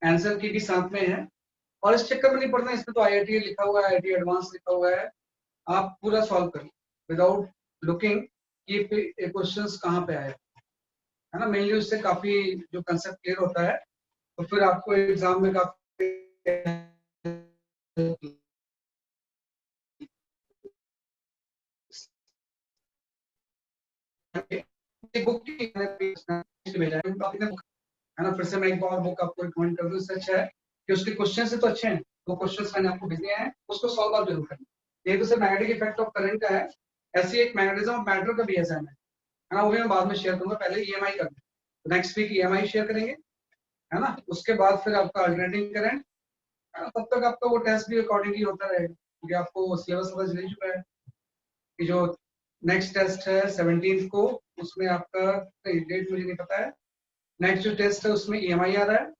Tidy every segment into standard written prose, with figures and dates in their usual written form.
Answer की भी साथ में है। और इस चक्कर में नहीं पड़ना, इसमें तो IIT लिखा हुआ है, IIT एडवांस लिखा हुआ है, आप पूरा सॉल्व करिए विदाउट लुकिंग कि क्वेश्चंस कहाँ पे आए, है ना। मेनली उससे काफी जो कंसेप्ट क्लियर होता है, तो फिर आपको एग्जाम में काफी बुक की भेजा है ना। फिर से मैं एक बार बुक आपको रिकमेंड कर दूं, इससे अच्छा है कि उसके क्वेश्चन से तो अच्छे हैं, वो क्वेश्चंस मैंने आपको भेजे हैं, उसको सॉल्व आप जरूर करें। ये तो सिर्फ मैग्नेटिक इफेक्ट ऑफ करंट का है, ऐसी एक मैग्नेटिज्म ऑफ मैटर का भी है ना, वो भी मैं बाद में शेयर करूंगा, पहले EMI कर दें। नेक्स्ट वीक EMI शेयर करेंगे, है ना। उसके बाद फिर आपका अल्टरनेटिंग करंट, है ना। तब तक आपका वो टेस्ट भी अकॉर्डिंगली होता रहेगा, क्योंकि आपको सिलेबस समझ नहीं चुका है कि जो नेक्स्ट टेस्ट है 17 को, उसमें आपका डेट मुझे नहीं पता है, नेक्स्ट जो टेस्ट है उसमें EMI आ रहा है,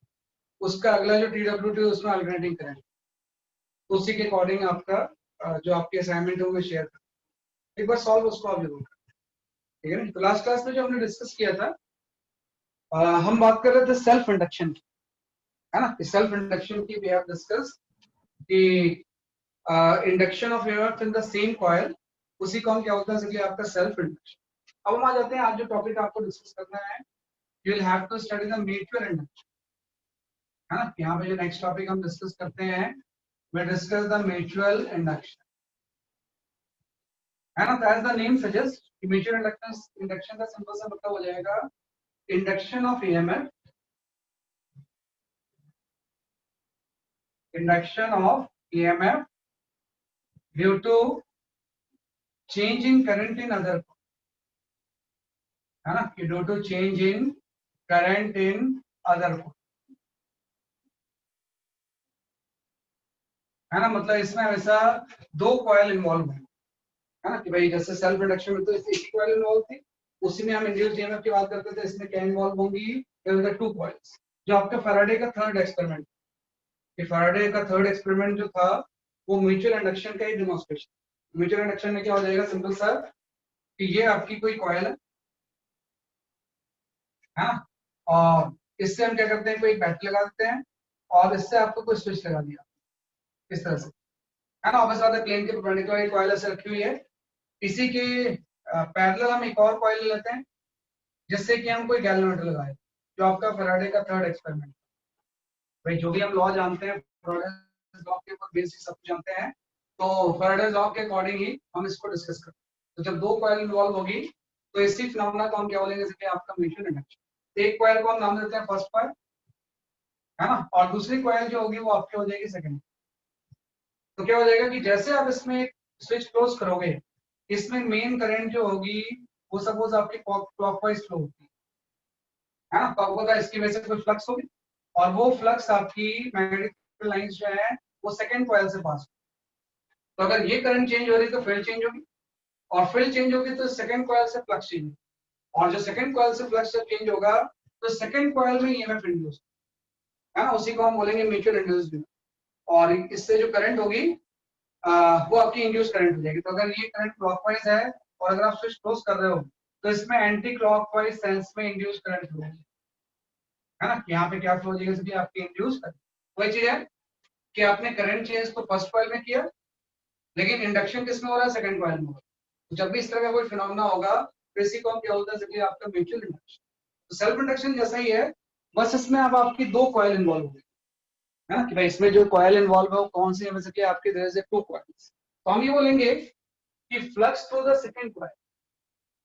उसका अगला जो TWT है उसमें अल्टरनेटिंग करंट, उसी के अकॉर्डिंग आपका जो आपकी असाइनमेंट है वो मैं शेयर कर, एक बार सॉल्व उसको आप जरूर करें, ठीक है ना। तो लास्ट क्लास में जो हमने डिस्कस किया था, हम बात कर रहे थे सेल्फ इंडक्शन की, है ना। सेल्फ इंडक्शन की वी हैव डिस्कस कि induction of EMF in the same coil, उसी को हम क्या होता है इसलिए आपका सेल्फ इंडक्शन। अब हम आ जाते हैं, आज जो टॉपिक आपको डिस्कस करना है, you will have to study the mutual induction, है ना। यहाँ पे जो नेक्स्ट टॉपिक हम डिस्कस करते हैं, we discuss the mutual induction, है ना। As the name suggest, mutual inductance, induction का सिंपल सा मतलब हो जाएगा induction of EMF, induction of EMF due to change in current in other, है ना, कि due to change in current in other, है ना। मतलब इसमें हमेशा दो कॉइल इन्वॉल्व है ना, कि भाई जैसे सेल्फ इंडक्शन में तो एक ही कॉइल इन्वॉल्व थी, उसी में हम इंड्यूस्ड EMF की बात करते थे, इसमें क्या इन्वॉल्व होंगी, टू कॉइल्स। जो आपका फैराडे का थर्ड एक्सपेरिमेंट, फैराडे का थर्ड एक्सपेरिमेंट जो था, वो म्यूचुअल इंडक्शन का ही डेमोंस्ट्रेशन। म्यूचुअल इंडक्शन में क्या हो जाएगा, सिंपल सा कि ये आपकी कोई कॉइल है, हाँ, और इससे हम क्या करते हैं, कोई बैटरी लगा देते हैं, और इससे आपको कोई स्विच लगा दिया इस तरह से, है ना। ऑब्वियस बात है, प्लेन के परपेंडिकुलर एक कॉइल ऐसे रखी हुई है, इसी के पैरेलल हम एक और कॉइल ले लेते हैं, जिससे कि हम कोई गैल्वेनोमीटर लगाए, जो आपका फैराडे का थर्ड एक्सपेरिमेंट। भाई जो भी हम लॉ जानते हैं, फैराडेज लॉ के ऊपर बेसिस सब कुछ जानते हैं, तो फैराडेज लॉ के अकॉर्डिंग ही हम इसको डिस्कस करते हैं। तो जब दो कॉइल इन्वॉल्व होगी, तो इसी फिनोमेना को हम क्या बोलेंगे, जैसे कि आपका म्यूचुअल इंडक्शन। एक कॉइल को हम नाम देते हैं फर्स्ट कॉइल, है ना, और दूसरी कॉइल जो होगी वो आपकी हो जाएगी सेकंड। तो क्या हो जाएगा कि जैसे आप इसमें स्विच क्लोज करोगे, इसमें मेन करंट जो होगी वो सपोज आपकी क्लॉकवाइज फ्लो होती है ना, तो आपको पता है इसकी वजह से कोई फ्लक्स होगी, और वो फ्लक्स आपकी मैग्नेटिक लाइंस जो है वो सेकंड कॉइल से पास। तो अगर ये करंट चेंज हो रही है तो फील्ड चेंज होगी, और फील्ड चेंज होगी तो सेकंड कॉइल से फ्लक्स चेंज होगी, और जो सेकंड कॉइल से फ्लक्स जब चेंज होगा तो सेकंड कॉइल में EMF इंड्यूस, है ना, उसी को हम बोलेंगे म्यूचुअल इंड्यूस्ड। और इससे जो करंट होगी वो आपकी इंड्यूस करंट हो जाएगी। तो अगर ये करंट क्लॉकवाइज है और अगर आप स्विच क्लोज कर रहे हो, तो इसमें एंटी क्लॉकवाइज सेंस में इंड्यूस करंट फ्लो होगी, है ना। यहाँ पे क्या फ्लो हो जाएगा, जैसे आपकी इंड्यूस करंट। वही चीज है कि आपने करंट चेंज तो फर्स्ट कॉइल में किया, लेकिन इंडक्शन किसमें हो रहा है, सेकंड कॉइल में हो रहा है। तो जब भी इस तरह का कोई फिनोमेना होगा, तो इसी को हम क्या बोलते हैं, जैसे आपका म्यूचुअल इंडक्शन। तो सेल्फ इंडक्शन जैसा ही है, बस इसमें अब आपकी दो कॉइल इन्वॉल्व होगी, है ना, कि भाई इसमें जो कॉइल इन्वॉल्व है वो कौन सी है, जैसे कि आपके देयर इज टू कॉइल्स। तो हम ये बोलेंगे कि flux through the second coil,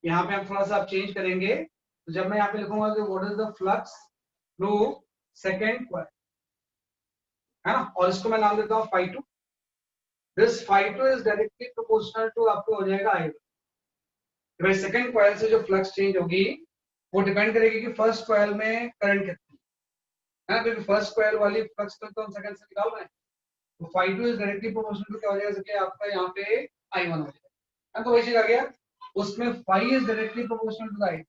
यहाँ पे हम थोड़ा सा आप चेंज करेंगे, तो जब मैं यहाँ पे लिखूंगा कि what is the flux through second coil, है ना, और इसको मैं नाम देता हूँ phi 2। This phi 2 is directly proportional to, आपको हो जाएगा I1। भाई सेकंड कॉइल से जो फ्लक्स चेंज होगी वो डिपेंड करेगी कि फर्स्ट कॉइल में करंट कितना है ना, क्योंकि फर्स्ट कॉइल वाली फ्लक्स तो हम सेकंड से निकाल रहे हैं, तो phi 2 is directly proportional to क्या हो जाएगा, जैसे आपका यहाँ पे I1 हो जाएगा। तो वही चीज आ गया, उसमें phi is directly proportional to I1।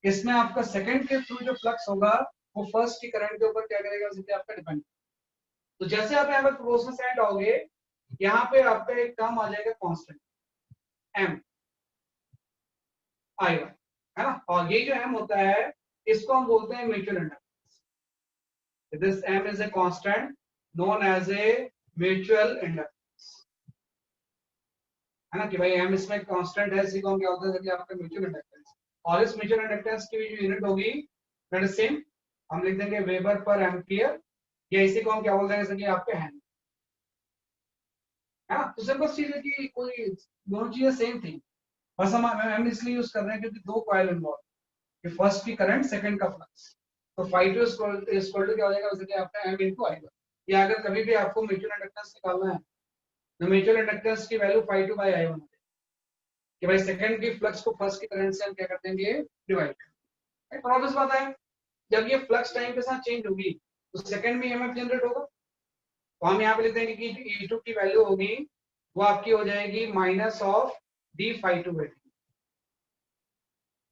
इसमें आपका सेकंड के थ्रू जो फ्लक्स होगा वो फर्स्ट की करंट के ऊपर क्या करेगा, जैसे आपका डिपेंड। तो जैसे आप यहाँ पर प्रोपोर्शनल साइड आओगे, यहाँ पे आपका एक टर्म आ जाएगा कांस्टेंट m I1, है ना, और ये जो m होता है इसको हम बोलते हैं mutual inductance. This m is a constant known as a mutual inductance, है ना कि भाई m इसमें कांस्टेंट है, इसी को हम क्या होता है कि आपका म्यूचुअल इंडक्टेंस, और इस म्यूचुअल इंडक्टेंस की जो यूनिट होगी दैट इज सेम, हम लिख देंगे वेबर पर एम्पियर, या इसी को हम क्या बोल देंगे जैसे कि आपके हैंड, है ना। तो सिंपल चीज है कि कोई दोनों चीजें सेम थी, बस हम इसलिए यूज कर रहे हैं क्योंकि दो कॉइल इन्वॉल्व, फर्स्ट की करंट सेकंड का फ्लक्स, तो phi2 इज इक्वल टू क्या हो जाएगा जैसे कि आपका m into i1, या अगर कभी भी आपको म्यूचुअल इंडक्टेंस निकालना है तो म्यूचुअल इंडक्टेंस की वैल्यू phi2 by i1 होती है, कि भाई सेकंड की फ्लक्स को फर्स्ट की करंट से हम क्या कर देंगे डिवाइड, राइट। ऑब्वियस बात है जब ये फ्लक्स टाइम के साथ चेंज होगी तो सेकंड में ईएमएफ जनरेट होगा, तो हम यहाँ पे लिख देंगे कि E2 की वैल्यू होगी वो आपकी हो जाएगी minus of d phi2 by dt,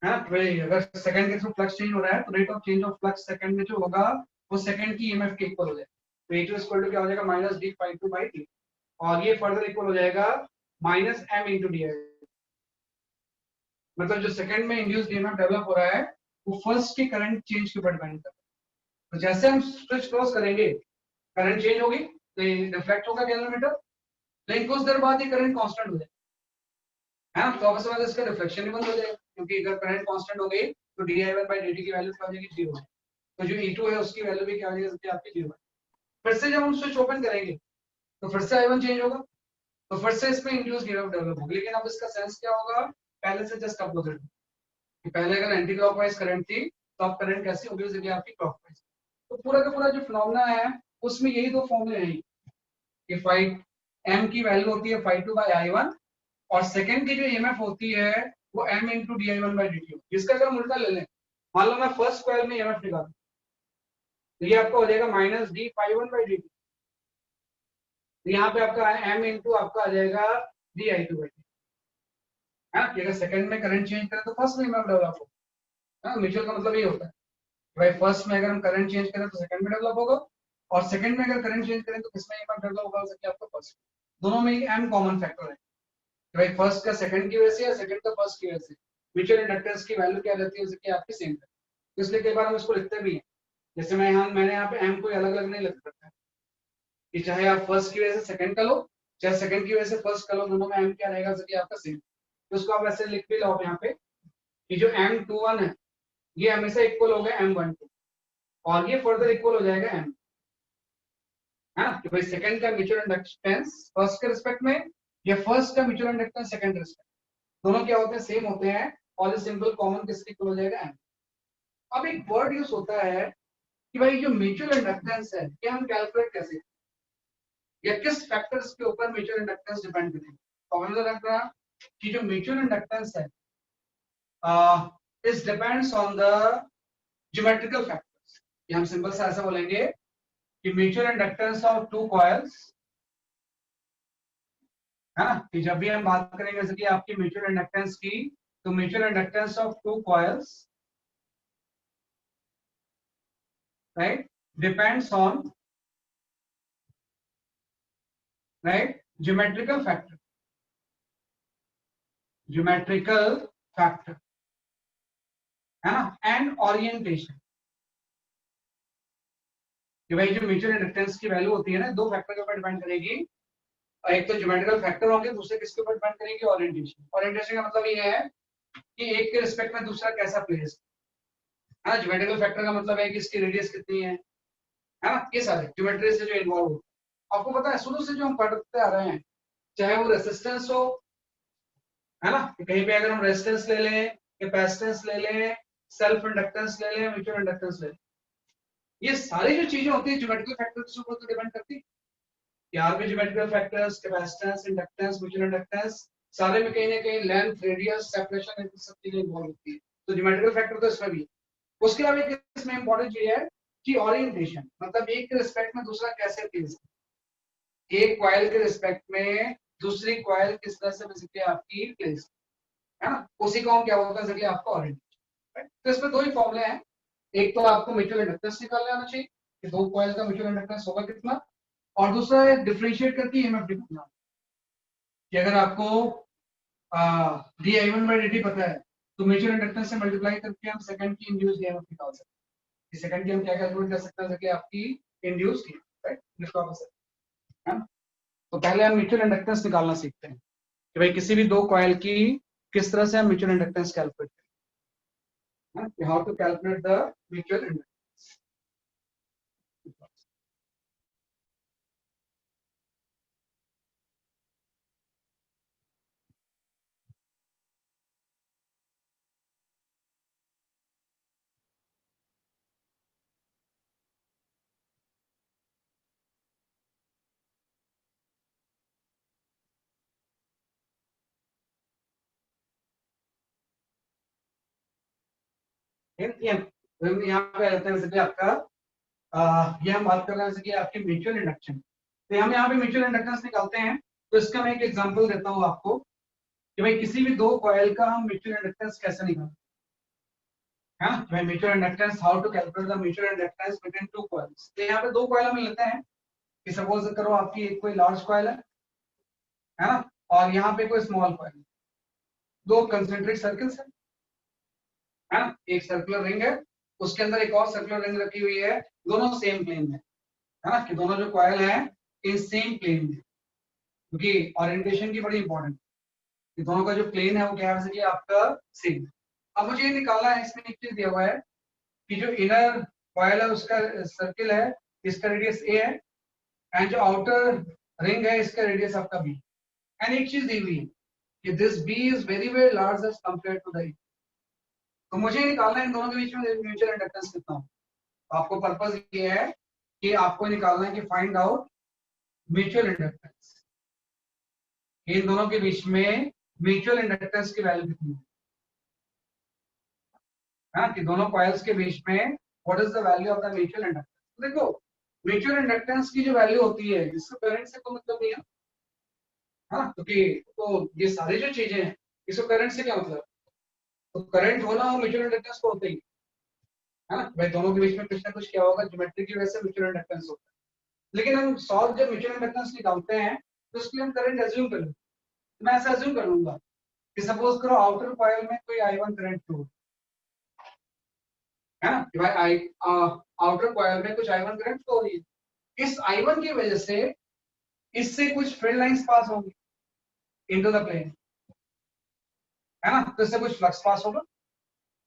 है ना। भाई अगर सेकंड के थ्रू फ्लक्स चेंज हो रहा है तो rate of change of flux second में जो होगा वो सेकंड की ईएमएफ के इक्वल हो जाएगा, तो E2 इक्वल टू क्या हो जाएगा minus d phi2 by dt, और ये फर्दर इक्वल हो जाएगा माइनस m into di, मतलब जो सेकंड में इंड्यूस्ड ईएमएफ डेवलप हो रहा है वो फर्स्ट की करंट चेंज के ऊपर डिपेंड करता है, तो जैसे हम स्विच क्रॉस करेंगे करंट चेंज होगी तो रिफ्लेक्ट होगा कैलोमीटर, लेकिन कुछ देर बाद ये करंट कांस्टेंट हो जाएगा, है ना। तो ऑब्वियस बात है इसका रिफ्लेक्शन भी बंद हो जाएगा, क्योंकि अगर करंट कांस्टेंट हो गई तो di1 by dt की वैल्यू क्या हो जाएगी 0, तो जो E2 है उसकी वैल्यू भी क्या हो जाएगी आपकी 0 है। फिर से जब हम स्विच ओपन करेंगे तो फिर से i1 चेंज होगा, तो फिर से इसमें इंड्यूस्ड ईएमएफ डेवलप होगी, लेकिन अब इसका सेंस क्या होगा पहले से जस्ट अपोजिट, कि पहले अगर एंटी क्लॉकवाइज करंट थी तो अब करंट कैसी होगी जैसे कि आपकी क्लॉकवाइज, तो पूरा का पूरा जो फिनोमेना है उसमें यही दो फॉर्मूले हैं कि फाइ m की वैल्यू होती है phi2 by i1, और सेकंड की जो ईएमएफ होती है वो m into di1 by dt, जिसका अगर हम उल्टा ले लें, मान लो मैं फर्स्ट कॉइल में ईएमएफ निकालूं तो ये आपका हो जाएगा minus d phi1 by dt, तो यहाँ पे आपका m into आपका आ जाएगा di2 by dt, है कि अगर सेकंड में करंट चेंज करें तो फर्स्ट में ईएमएफ डेवलप होगा, है म्यूचुअल का मतलब ये होता है भाई फर्स्ट में अगर हम करंट चेंज करें तो सेकंड में डेवलप होगा, और सेकंड में अगर करंट चेंज करें तो किसमें ईएमएफ डेवलप होगा जैसे कि आपका फर्स्ट, दोनों में ही m कॉमन फैक्टर है, भाई फर्स्ट का सेकंड की वजह से या सेकंड का फर्स्ट की वजह से म्यूचुअल इंडक्टेंस की वैल्यू क्या रहती है जैसे कि आपकी सेम है, तो इसलिए कई बार हम इसको लिखते भी हैं, जैसे मैंने यहाँ पे m कोई अलग अलग नहीं लिख रखा है कि चाहे आप फर्स्ट की वजह से सेकंड का लो चाहे सेकंड की वजह से फर्स्ट का लो, दोनों में m क्या रहेगा जैसे कि आपका सेम, तो उसको आप ऐसे लिख भी लो यहाँ पे कि जो m21 है ये हमेशा इक्वल होगा m12, और ये फर्दर इक्वल हो जाएगा m, है ना, कि भाई सेकंड का म्यूचुअल इंडक्टेंस फर्स्ट के रिस्पेक्ट में या फर्स्ट का म्यूचुअल इंडक्टेंस सेकंड के रिस्पेक्ट, दोनों क्या होते हैं सेम होते हैं, और ये सिंपल कॉमन किसके इक्वल हो जाएगा m। अब एक वर्ड यूज होता है कि भाई जो म्यूचुअल इंडक्टेंस है ये हम कैलकुलेट कैसे, या किस फैक्टर्स के ऊपर म्यूचुअल इंडक्टेंस डिपेंड करेंगे, तो हमें लगता है कि जो म्यूचुअल इंडक्टेंस है इस depends on the geometrical factors, ये हम सिंपल सा ऐसा बोलेंगे कि mutual inductance of two coils, है ना, कि जब भी हम बात करेंगे जैसे कि आपकी म्यूचुअल इंडक्टेंस की, तो mutual inductance of two coils right depends on right geometrical factor, geometrical factor, है ना, एंड ओरिएंटेशन, कि भाई जो म्यूचुअल इंडक्टेंस की वैल्यू होती है ना दो फैक्टर के ऊपर डिपेंड करेगी, एक तो ज्योमेट्रिकल फैक्टर होंगे, दूसरे किसके ऊपर डिपेंड करेंगे ओरिएंटेशन, ओरिएंटेशन का मतलब ये है कि एक के रिस्पेक्ट में दूसरा कैसा प्लेस है ना, ज्योमेट्रिकल फैक्टर का मतलब है कि इसकी रेडियस कितनी है ना, ये सारे ज्योमेट्री से जो इन्वॉल्व हो, आपको पता है शुरू से जो हम पढ़ते आ रहे हैं चाहे वो रेसिस्टेंस हो, है ना, कि कहीं पे अगर हम रेजिस्टेंस ले लें कैपेसिटेंस ले लें सेल्फ इंडक्टेंस ले लें म्यूचुअल इंडक्टेंस ले लें, ये सारी जो चीजें होती है ज्योमेट्रिकल फैक्टर्स के ऊपर तो डिपेंड करती है, यार भी geometrical factors capacitance inductance mutual inductance सारे में कहीं ना कहीं लेंथ रेडियस सेपरेशन सब चीजें इन्वॉल्व होती है, तो ज्योमेट्रिकल फैक्टर तो इसमें भी है। उसके अलावा एक इसमें इंपॉर्टेंट ये है कि ओरिएंटेशन, मतलब एक के रिस्पेक्ट में दूसरा कैसे प्लेस है, एक कॉइल के रिस्पेक्ट में दूसरी कॉइल किस तरह से बेसिकली आपकी प्लेस है ना, उसी को हम क्या बोलते हैं बेसिकली आपका ओरिएंटेशन, तो इसमें दो ही फॉर्मूले हैं, एक तो आपको म्यूचुअल इंडक्टेंस निकाल लेना चाहिए कि दो कॉइल का म्यूचुअल इंडक्टेंस होगा कितना, और दूसरा डिफरेंशिएट करके ईएमएफ निकालना, कि अगर आपको di1 by dt पता है तो म्यूचुअल इंडक्टेंस से मल्टीप्लाई करके हम सेकंड की इंड्यूस्ड ईएमएफ निकाल सकते हैं, सेकंड की हम क्या कैलकुलेट कर सकते हैं कि आपकी इंड्यूस्ड की, राइट, है ना। तो पहले हम म्यूचुअल इंडक्टेंस निकालना सीखते हैं कि भाई किसी भी दो कॉइल की किस तरह से हम म्यूचुअल इंडक्टेंस कैलकुलेट करें, how to calculate the mutual inductance. यहाँ पे रहते हैं जैसे कि आपका ये हम बात कर रहे हैं जैसे कि आपकी म्यूचुअल इंडक्शन, तो हम यहाँ पे म्यूचुअल इंडक्टेंस निकालते हैं। तो इसका मैं एक एग्जांपल देता हूँ आपको कि भाई किसी भी दो कॉइल का हम म्यूचुअल इंडक्टेंस कैसे निकालते हैं, हाँ, भाई mutual inductance, how to calculate the mutual inductance between two coils. तो यहाँ पे दो कॉइल हम लेते हैं कि सपोज करो आपकी एक कोई लार्ज कॉइल है ना, और यहाँ पे कोई स्मॉल कॉइल, दो कंसेंट्रिक सर्कल्स है ना, एक सर्कुलर रिंग है, उसके अंदर एक और सर्कुलर रिंग रखी हुई है, दोनों सेम प्लेन में है ना, कि दोनों जो कॉइल है इन सेम प्लेन में, क्योंकि ओरिएंटेशन की बड़ी इंपॉर्टेंट, कि दोनों का जो प्लेन है वो क्या है कि आपका सेम। अब मुझे ये निकालना है, इसमें एक चीज दिया हुआ है कि जो इनर कॉइल है उसका सर्किल है, इसका रेडियस ए है, एंड जो आउटर रिंग है इसका रेडियस आपका बी, एंड एक चीज दी हुई है कि this B is very very large as compare to the, तो मुझे निकालना है इन दोनों के बीच में म्यूचुअल इंडक्टेंस कितना हो। तो आपको पर्पस ये है कि आपको निकालना है कि फाइंड आउट म्यूचुअल इंडक्टेंस, इन दोनों के बीच में म्यूचुअल इंडक्टेंस की वैल्यू कितनी है, कि दोनों कॉइल्स के बीच में what is the value of the mutual inductance. देखो म्यूचुअल इंडक्टेंस की जो वैल्यू होती है इसको करंट से कोई मतलब नहीं है, हाँ, क्योंकि तो ये सारी जो चीजें हैं इसको करंट से क्या मतलब, तो करंट होना और म्यूचुअल इंडक्टेंस को होता ही है ना, भाई दोनों के बीच में कुछ ना कुछ क्या होगा, ज्योमेट्री की वजह से म्यूचुअल इंडक्टेंस होता है। लेकिन हम सॉल्व जब म्यूचुअल इंडक्टेंस निकालते हैं तो उसके लिए हम करंट एज्यूम कर लेंगे। तो मैं ऐसा एज्यूम कर लूंगा कि सपोज करो आउटर कॉइल में कोई I1 करंट फ्लो है ना, कि भाई आई आउटर कॉइल में कुछ I1 करंट फ्लो हो रही है, इस I1 की वजह से इससे कुछ फील्ड लाइंस पास होंगी इनटू द प्लेन, है ना, तो इससे कुछ फ्लक्स पास होगा,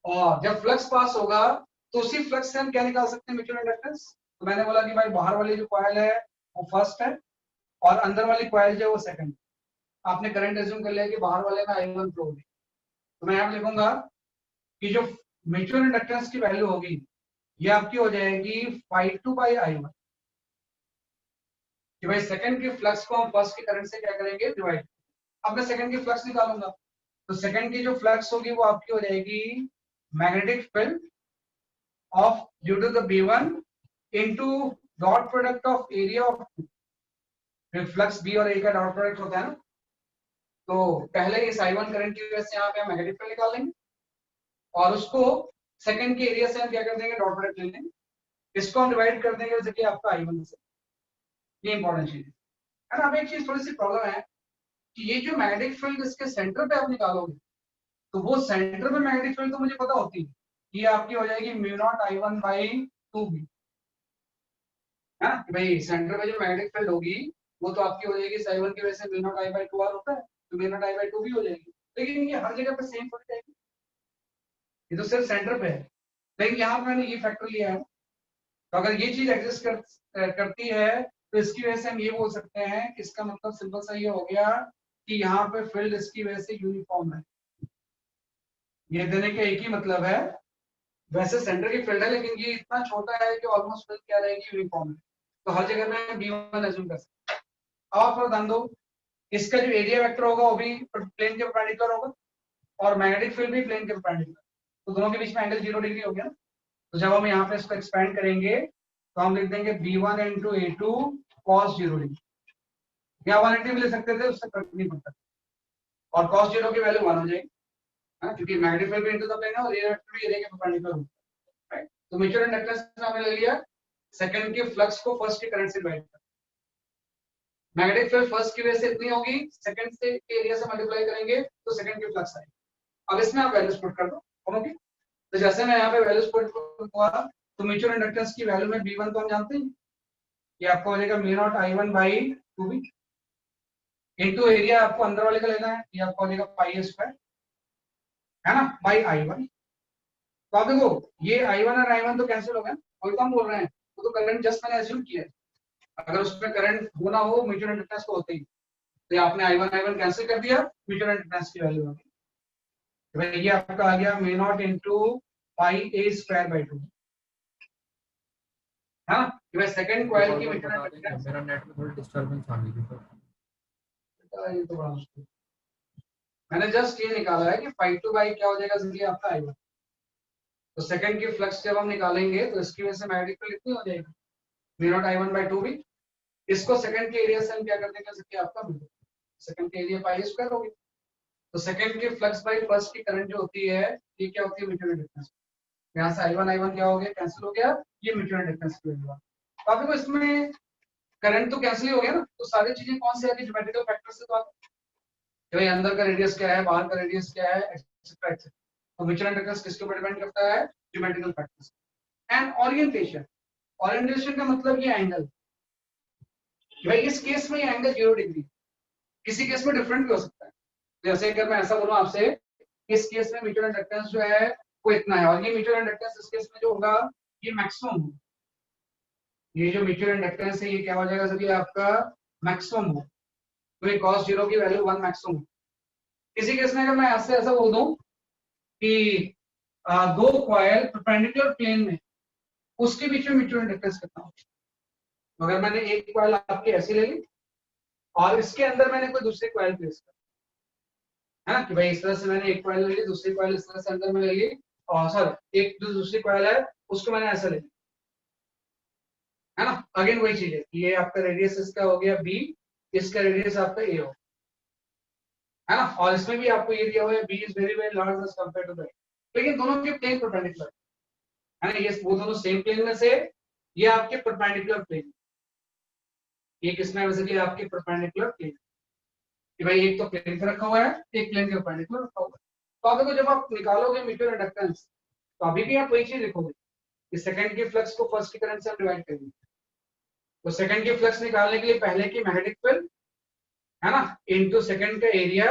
और जब फ्लक्स पास होगा तो उसी फ्लक्स से हम क्या निकाल सकते हैं, म्यूचुअल इंडक्टेंस। तो मैंने बोला कि भाई बाहर वाली जो कॉइल है वो फर्स्ट है और अंदर वाली कॉइल जो है वो सेकंड। आपने करंट एज्यूम कर लिया कि बाहर वाले में I1 फ्लो होगी, तो मैं यहाँ लिखूंगा कि जो म्यूचुअल इंडक्टेंस की वैल्यू होगी ये आपकी हो जाएगी phi2/I1, कि भाई सेकंड के फ्लक्स को हम फर्स्ट के करंट से क्या करेंगे, डिवाइड। अब मैं सेकंड की फ्लक्स निकालूंगा, तो सेकंड की जो फ्लक्स होगी वो आपकी हो जाएगी magnetic field of due to the B1 into dot product of area of, फिर फ्लक्स बी और ए का डॉट प्रोडक्ट होता है ना, तो पहले इस I1 करंट की वजह से यहाँ पे हम मैग्नेटिक फील्ड निकाल लेंगे और उसको सेकंड के एरिया से हम क्या कर देंगे, डॉट प्रोडक्ट ले लेंगे, इसको हम डिवाइड कर देंगे जैसे कि आपका I1 से। ये इंपॉर्टेंट चीज है ना। अब एक चीज थोड़ी सी प्रॉब्लम है कि ये जो मैग्नेटिक फील्ड इसके सेंटर पे आप निकालोगे, तो वो सेंटर में मैग्नेटिक फील्ड तो मुझे पता होती है, ये आपकी हो जाएगी μ0I1/2b, है ना, कि भाई सेंटर में जो मैग्नेटिक फील्ड होगी वो तो आपकी हो जाएगी I1 की वजह से μ0I/2r होता है, तो μ0I/2b हो जाएगी। लेकिन ये हर जगह पे सेम पड़ जाएगी, ये तो सिर्फ सेंटर पे है, लेकिन यहाँ पे मैंने ये फैक्टर लिया है, तो अगर ये चीज एग्जिस्ट करती है तो इसकी वजह से हम ये बोल सकते हैं कि इसका मतलब सिंपल सा ये हो गया कि यहाँ पे फील्ड इसकी वजह से यूनिफॉर्म है। ये देने का एक ही मतलब है, वैसे सेंटर की फील्ड है लेकिन ये इतना छोटा है कि ऑलमोस्ट फील्ड क्या रहेगी, यूनिफॉर्म है, तो हर जगह में B1 एज्यूम कर सकते हैं। अब आप थोड़ा ध्यान दो, इसका जो एरिया वेक्टर होगा वो भी प्लेन के परपेंडिकुलर होगा और मैग्नेटिक फील्ड भी प्लेन के परपेंडिकुलर, तो दोनों के बीच में एंगल 0 डिग्री हो गया ना। तो जब हम यहाँ पे इसको एक्सपेंड करेंगे तो हम लिख देंगे B1 into A2 cos 0 degree, या 180 भी ले सकते थे, उससे फर्क नहीं पड़ता, और cos 0 की वैल्यू 1 हो जाएगी, क्योंकि मैग्नेटिक फील्ड भी इनटू द प्लेन है और एरिया वेक्टर भी एरिया के परपेंडिकुलर होता है, राइट। तो म्यूचुअल इंडक्टेंस में हमने ले लिया सेकंड के फ्लक्स को फर्स्ट के करंट से डिवाइड कर, मैग्नेटिक फील्ड फर्स्ट की वजह से इतनी होगी, सेकंड से एरिया से मल्टीप्लाई करेंगे तो सेकंड के फ्लक्स आएगी। अब इसमें आप वैल्यूज पुट कर दो दोनों की, तो जैसे मैं यहाँ पे वैल्यूज पुट करूंगा तो म्यूचुअल इंडक्टेंस की वैल्यू में B1 तो हम जानते हैं, ये आपका हो जाएगा mu not I1 by 2B into area आपको अंदर वाले का लेना है, ये आपको हो जाएगा पाई स्क्वायर, है ना, बाई I1। तो आप देखो ये I1 और I1 तो कैंसिल हो गए, और तो हम बोल रहे हैं वो तो करंट जस्ट मैंने एज्यूम किया है, अगर उसमें करंट होना हो म्यूचुअल इंडक्टेंस को होते ही, तो आपने I1 कैंसिल कर दिया, म्यूचुअल इंडक्टेंस की वैल्यू आ गई, तो भाई ये आपका आ गया mu naught into pi A square by 2, हाँ कि भाई सेकंड कॉइल की म्यूचुअल इंडक्टेंस। मेरा नेट में थोड़ी डिस्टरबेंस आ गई थी सर। ये तो बड़ा मुश्किल, मैंने जस्ट ये निकाला है कि 5 बाई क्या हो जाएगा जल्दी आपका I1, तो सेकंड की फ्लक्स जब हम निकालेंगे तो इसकी वजह से मैग्नेटिक फील्ड इतनी हो जाएगी mu not I1 by 2B, इसको सेकंड के एरिया से हम क्या कर देंगे कि आपका सेकंड के एरिया पाई स्क्वायर होगी, तो सेकंड की फ्लक्स बाई फर्स्ट की करंट जो होती है ये क्या होती है म्यूचुअल इंडक्टेंस, यहाँ से I1 क्या हो गया कैंसिल हो गया, ये म्यूचुअल इंडक्टेंस की वैल्यू। तो आपको इसमें करंट तो कैंसिल हो गया ना, तो सारी चीजें कौन सी आती है ज्योमेट्रिकल फैक्टर से, तो आती है भाई अंदर का रेडियस क्या है, बाहर का रेडियस क्या है, एक्सेट्रा एक्सेट्रा। तो म्यूचुअल इंडक्टेंस किसके ऊपर डिपेंड करता है, geometrical factors. And orientation, orientation का मतलब ये एंगल, भाई इस केस में ये एंगल 0 डिग्री, किसी केस में डिफरेंट भी हो सकता है, जैसे अगर मैं ऐसा बोलूं आपसे, इस केस में म्यूचुअल इंडक्टेंस जो है वो इतना है, और ये म्यूचुअल इंडक्टेंस इस केस में जो होगा ये मैक्सिमम होगा, ये जो म्यूचुअल इंडक्टेंस है ये क्या हो जाएगा सर, ये आपका मैक्सिमम हो, तो ये cos 0 की वैल्यू 1 मैक्सिमम। इसी केस में अगर मैं ऐसे ऐसा बोल दूं कि दो कॉइल परपेंडिकुलर प्लेन में, उसके बीच में म्यूचुअल इंडक्टेंस कितना हो, अगर मैंने एक कॉइल आपकी ऐसी ले ली और इसके अंदर मैंने कोई दूसरी कॉइल प्लेस कर, है ना, कि भाई इस तरह से मैंने एक कॉइल ले ली, दूसरी कॉइल इस तरह से अंदर में ले ली, और सॉरी एक जो दूसरी कॉइल है उसको मैंने ऐसा ले ली, है ना, अगेन वही चीज है, ये आपका रेडियस इसका हो गया बी, इसका रेडियस आपका ए हो, है ना, और इसमें भी आपको ये दिया हुआ है B is very very large as compare to that, लेकिन दोनों के प्लेन परपेंडिकुलर है ना, ये वो दोनों सेम प्लेन में से, ये आपके परपेंडिकुलर प्लेन, ये किसमें वैसे कि आपके परपेंडिकुलर प्लेन, कि भाई एक तो प्लेन पे रखा हुआ है, एक प्लेन के परपेंडिकुलर रखा हुआ है। तो आप देखो जब आप निकालोगे म्यूचुअल इंडक्टेंस, तो अभी भी आप वही चीज लिखोगे कि सेकंड की फ्लक्स को फर्स्ट की करंट से हम डिवाइड करेंगे, तो सेकंड की फ्लक्स निकालने के लिए पहले की मैग्नेटिक फील्ड, है ना, इनटू सेकंड का एरिया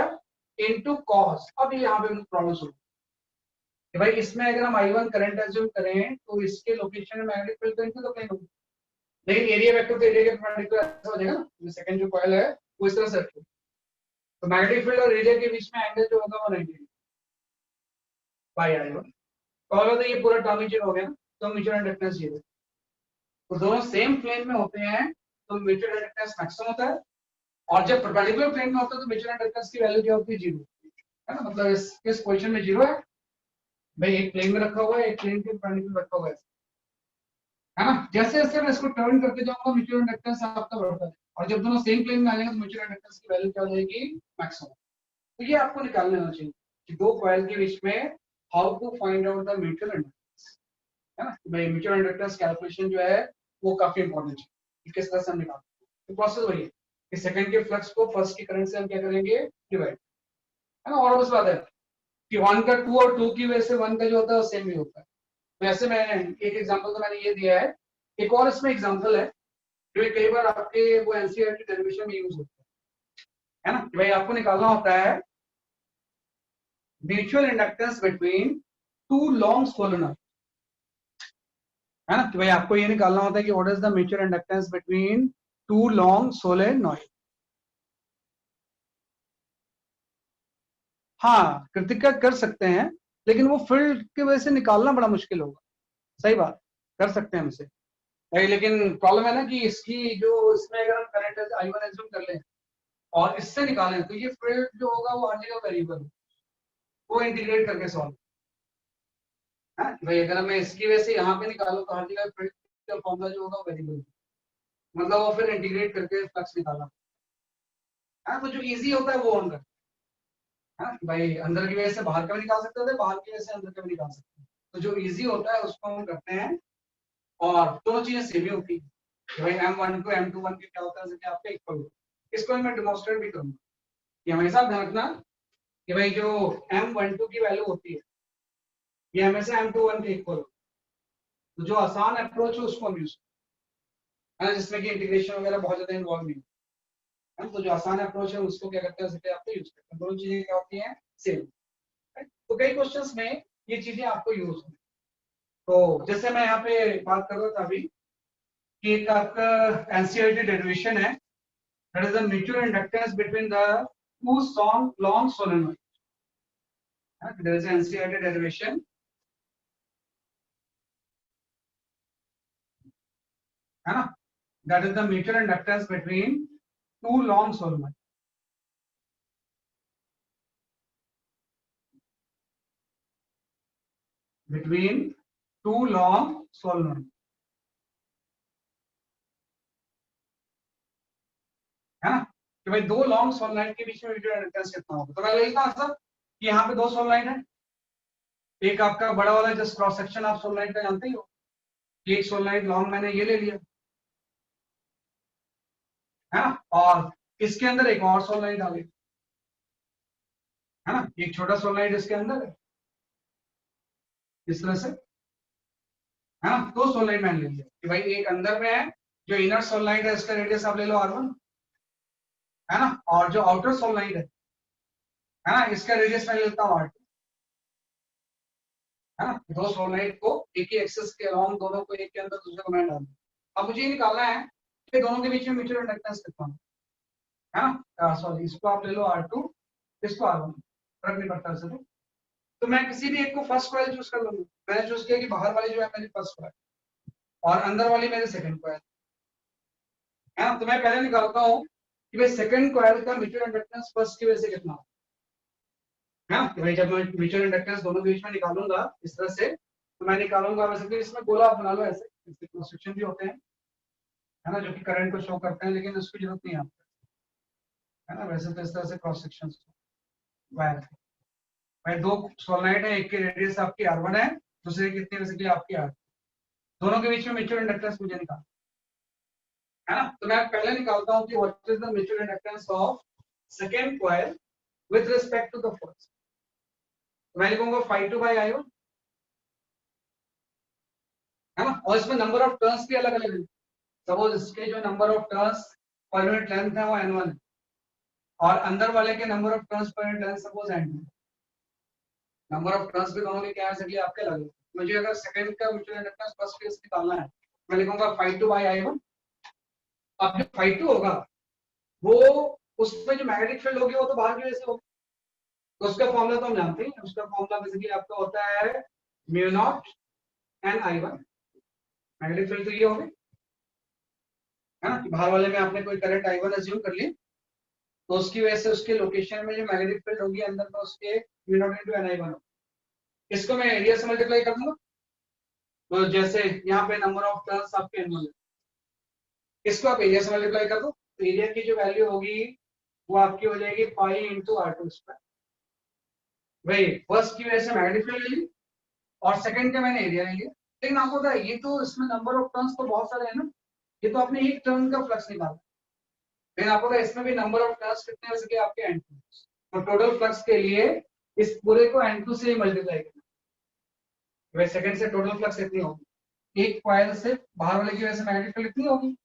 इनटू कॉस। अब यहाँ पे प्रॉब्लम शुरू कि भाई इसमें अगर हम I1 करंट एज्यूम करें तो इसके लोकेशन में मैग्नेटिक फील्ड तो इनकी तो प्लेन होगी, लेकिन एरिया वेक्टर तो एरिया के परपेंडिकुलर ऐसा हो जाएगा ना, सेकंड जो कॉइल है वो इस तरह से रखें, तो मैग्नेटिक फील्ड और एरिया के बीच में एंगल जो होगा वो 90 डिग्री बाय I1, तो ये पूरा टर्म ही जीरो हो गया ना, तो म्यूचुअल इंडक्टेंस जीरो, तो दोनों सेम प्लेन में होते हैं तो म्यूचुअल इंडक्टेंस मैक्सिमम होता है, और जब परपेंडिकुलर प्लेन में होता है तो म्यूचुअल इंडक्टेंस की वैल्यू क्या होती है, जीरो, है ना, मतलब इस पोजीशन में जीरो है, भाई एक प्लेन में रखा हुआ है, एक प्लेन के परपेंडिकुलर रखा हुआ है ना, जैसे जैसे मैं इसको टर्न करते जाऊंगा म्यूचुअल इंडक्टेंस आपका बढ़ता है, और जब दोनों सेम प्लेन में आ जाएंगे तो म्यूचुअल इंडक्टेंस की वैल्यू क्या हो जाएगी, मैक्सिमम। तो ये आपको निकालना होना चाहिए कि दो कॉइल के बीच में how to find out the mutual inductance, है ना, भाई म्यूचुअल इंडक्टेंस कैलकुलेशन जो है वो काफी इंपॉर्टेंट है कि किस तरह से हम निकालते हैं, तो प्रोसेस वही है कि सेकंड के फ्लक्स को फर्स्ट की करंट से हम क्या करेंगे, डिवाइड, है ना, और बस बात है कि 1 का 2 और 2 की वजह से 1 का जो होता है वो सेम ही होता है। वैसे मैं एक एग्जांपल तो मैंने ये दिया है, एक और इसमें एग्जांपल है जो कई बार आपके वो एनसीईआरटी डेरिवेशन में यूज होता है ना, कि भाई आपको निकालना होता है mutual inductance between two long solenoid, है ना, कि भाई आपको ये निकालना होता है कि what is the mutual inductance between two long solenoid. हाँ कृतिका कर सकते हैं, लेकिन वो फील्ड की वजह से निकालना बड़ा मुश्किल होगा, सही बात, कर सकते हैं हमसे भाई, लेकिन प्रॉब्लम है ना कि इसकी जो इसमें अगर हम करंट I1 एज्यूम कर लें और इससे निकालें तो ये फील्ड जो होगा वो हर जगह वेरिएबल, वो इंटीग्रेट करके सॉल्व है भाई, अगर मैं इसकी वजह से यहाँ पे निकालू तो हर जगह फील्ड का फॉर्मूला जो होगा वेरिएबल, मतलब वो फिर इंटीग्रेट करके फ्लक्स निकालना है, तो जो इजी होता है वो हम करते हैं, है भाई, अंदर की वजह से बाहर का भी निकाल सकते थे, बाहर की वजह से अंदर का भी निकाल सकते हैं, तो जो इजी होता है उसको हम करते हैं, और दोनों चीजें सेम ही होती है कि भाई M12 M21 के क्या होता है कि आपका इक्वल होता है, इसको मैं डेमोन्स्ट्रेट भी करूंगा कि हमेशा ध्यान रखना कि भाई जो M12 की वैल्यू होती है ये हमेशा M21 के इक्वल होती तो जो आसान अप्रोच है उसको हम यूज है ना, जिसमें कि इंटीग्रेशन वगैरह बहुत ज्यादा इन्वॉल्व नहीं है। तो जो आसान अप्रोच है उसको क्या करते हैं, उसके आपको यूज करते हैं। दोनों चीजें क्या होती हैं, सेम। तो कई क्वेश्चंस में ये चीजें आपको यूज होती हैं। तो जैसे मैं यहाँ पे बात कर रहा था अभी कि एक आपका एनसीईआरटी डेरिवेशन है, that is the mutual inductance between the two long solenoid. There is NCERT derivation, है ना, that is the mutual inductance between two long solenoid. between two long solenoid, है ना, कि भाई दो लॉन्ग सोलेनोइड के बीच में म्यूचुअल इंडक्टेंस कितना होगा। तो मैं लिखता आंसर कि यहाँ पे दो सोलेनोइड है, एक आपका बड़ा वाला जस्ट क्रॉस सेक्शन आप सोलेनोइड का जानते ही हो, एक सोलेनोइड लॉन्ग मैंने ये ले लिया, है ना, और इसके अंदर एक और सोलेनोइड आ गई, है ना, एक छोटा सोलेनोइड इसके अंदर है इस तरह से, है ना। दो सोलेनोइड मैंने ले लिया कि भाई एक अंदर में है, जो इनर सोलेनोइड है इसका रेडियस आप ले लो R1, है ना, और जो आउटर सोलेनोइड है ना, इसका रेडियस मैं लेता हूँ R2, है ना। दो सोलेनोइड को एक ही एक्सिस के अलोंग, दोनों को एक के अंदर दूसरे को मैं डाल, अब मुझे ये निकालना है कि दोनों के बीच में म्यूचुअल इंडक्टेंस कितना है ना। सॉरी, इसको आप ले लो R2, इसको R1, फर्क नहीं पड़ता वैसे तो मैं किसी भी एक को फर्स्ट कॉइल चूज कर लूंगा। मैंने चूज किया कि बाहर वाली जो है मेरी फर्स्ट कॉइल और अंदर वाली मेरी सेकंड कॉइल, है ना। तो मैं पहले निकालता हूँ कि भाई सेकंड कॉइल का म्यूचुअल इंडक्टेंस फर्स्ट की वजह से कितना है ना। कि भाई जब मैं म्यूचुअल इंडक्टेंस दोनों के बीच में निकालूंगा इस तरह से, तो मैं निकालूंगा वैसे तो इसमें गोला आप बना लो ऐसे, इसके क्रॉस सेक्शन भी होते हैं, है ना, जो कि करंट को शो करते हैं, लेकिन उसकी जरूरत नहीं है आपको, है ना। वैसे तो इस तरह से क्रॉस सेक्शन वायर भाई दो सोलेनोइड है, एक की रेडियस आपकी R1 है, दूसरे की कितनी बेसिकली आपकी R2, दोनों के बीच में म्यूचुअल इंडक्टेंस मुझे निकाल, है ना। तो मैं पहले निकालता हूं कि what is the mutual inductance of second coil with respect to the first. तो मैं लिखूंगा phi2 by I1, है ना, और इसमें नंबर ऑफ टर्न्स भी अलग अलग है। सपोज इसके जो नंबर ऑफ टर्न्स पर यूनिट लेंथ है वो N1 है, और अंदर वाले के नंबर ऑफ टर्न्स पर unit length suppose N2। Number of turns भी दोनों के क्या है सके आपके अलग है। मुझे अगर सेकंड का म्यूचुअल इंडक्टेंस फर्स्ट केस निकालना है, मैं लिखूंगा phi2 by I1। अब जो phi2 होगा वो उसमें जो मैग्नेटिक फील्ड होगी वो तो बाहर की वजह से होगी, तो उसका फॉर्मूला तो हम जानते हैं, उसका फॉर्मूला बेसिकली आपका होता है mu not an I1। Magnetic field तो ये होगी, है ना, कि बाहर वाले में आपने कोई करंट I1 अज्यूम कर ली, तो उसकी वजह से उसके लोकेशन में जो मैग्नेटिक फील्ड होगी अंदर में उसके mu naught into an I1 होगी। इसको मैं एरिया से मल्टीप्लाई कर दूंगा, तो जैसे यहाँ पे नंबर ऑफ टर्न्स आपके N1 है, इसको आप एरिया से मल्टीप्लाई कर दो, तो एरिया की जो वैल्यू होगी वो आपकी हो जाएगी पाई इंटू R2 स्क्वायर। भाई फर्स्ट की वजह से मैग्नेटिक फील्ड ले ली और सेकंड का मैंने एरिया ले लिया, लेकिन आपको पता है ये तो इसमें नंबर ऑफ टर्न्स तो बहुत सारे हैं ना, ये तो आपने एक टर्न का फ्लक्स निकाला, लेकिन आपको पता है इसमें भी नंबर ऑफ टर्न्स कितने हो सके आपके N2, तो टोटल फ्लक्स के लिए इस पूरे को N2 से ही मल्टीप्लाई करना, भाई सेकंड से टोटल फ्लक्स इतनी होगी, एक कॉइल से बाहर वाले की वजह से मैग्नेटिक फील्ड इतनी होगी,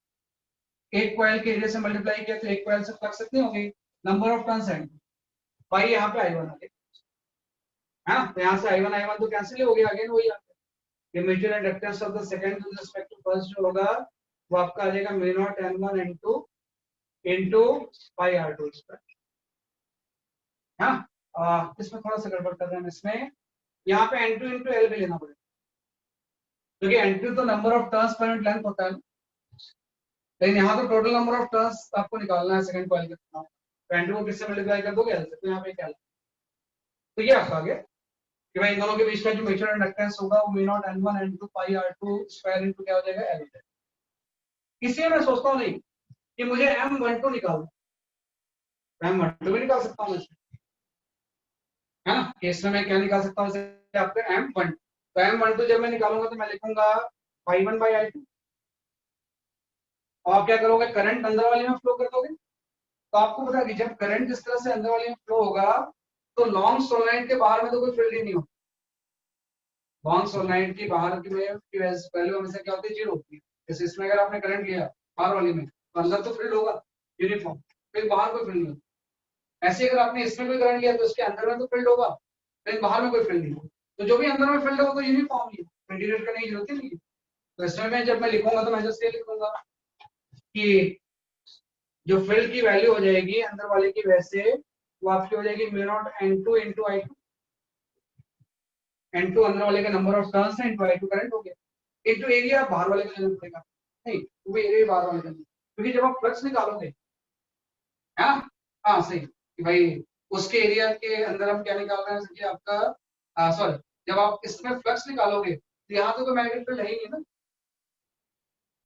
एक कॉइल के एरिया से मल्टीप्लाई किया तो एक कॉइल से फ्लक्स इतनी होगी, नंबर ऑफ टर्न्स N2, भाई यहाँ पे I1 आ गया, है ना, तो यहाँ से I1 तो कैंसिल हो गया, अगेन वही आता है, mutual inductance of the second with respect to first जो होगा वो आपका आ जाएगा mu naught N1 N2 into pi R2 square. हाँ, इसमें थोड़ा सा गड़बड़ कर रहे हैं, इसमें यहाँ पे N2 इंटू L भी लेना पड़ेगा, क्योंकि N2 तो नंबर ऑफ टर्न्स पर यूनिट लेंथ होता है, लेकिन यहाँ तो टोटल नंबर ऑफ टर्न्स आपको निकालना है सेकंड कॉइल का, तो N2 को किससे मल्टीप्लाई कर दोगे L से, तो यहाँ पे क्या है, तो ये आपका आ गया कि भाई इन दोनों के बीच का जो म्यूचुअल इंडक्टेंस होगा वो म्यू नॉट N1 N2 पाई R2 स्क्वायर इनटू क्या हो जाएगा L। इसलिए मैं सोचता हूँ नहीं कि मुझे M12 निकालना, M12 भी निकाल सकता हूँ, है ना, केस में मैं क्या निकाल सकता हूँ आपका M12, तो M12 जब मैं निकालूंगा तो मैं लिखूंगा phi1 by I2, और आप क्या करोगे करंट अंदर वाले में फ्लो कर दोगे, तो आपको पता है कि जब करंट इस तरह से अंदर वाले में फ्लो होगा तो लॉन्ग सोलेनोइड के बाहर में तो कोई फील्ड ही नहीं होगा, लॉन्ग सोलनॉइड की बाहर की वैल्यू हमेशा क्या होती है, जीरो होती है। जैसे इसमें अगर आपने करंट लिया बाहर वाली में, तो अंदर तो फील्ड होगा यूनिफॉर्म, फिर बाहर कोई फील्ड नहीं होगा। ऐसे अगर आपने इसमें कोई करंट लिया तो इसके अंदर में तो फील्ड होगा, लेकिन बाहर में कोई फील्ड नहीं होगा। तो जो भी अंदर में फील्ड होगा तो यूनिफॉर्म ही है, इंटीग्रेट करने की जरूरत ही नहीं है। तो इसमें मैं जब मैं लिखूंगा तो मैं जस्ट ये लिखूंगा कि जो फील्ड की वैल्यू हो जाएगी अंदर वाले की वैसे वो आपकी हो जाएगी mu naught n2 into I two. n2 अंदर वाले का नंबर ऑफ टर्न्स है, इंटू आई टू करंट हो गया, इंटू एरिया बाहर वाले का लेना पड़ेगा। नहीं, वो भी एरिया बाहर वाले का नहीं, क्योंकि जब आप फ्लक्स निकालोगे, हाँ हाँ सही कि भाई उसके एरिया के अंदर हम क्या निकाल रहे हैं कि आपका सॉरी, जब आप इसमें फ्लक्स निकालोगे तो यहाँ तो कोई मैग्नेटिक फील्ड है ही नहीं ना।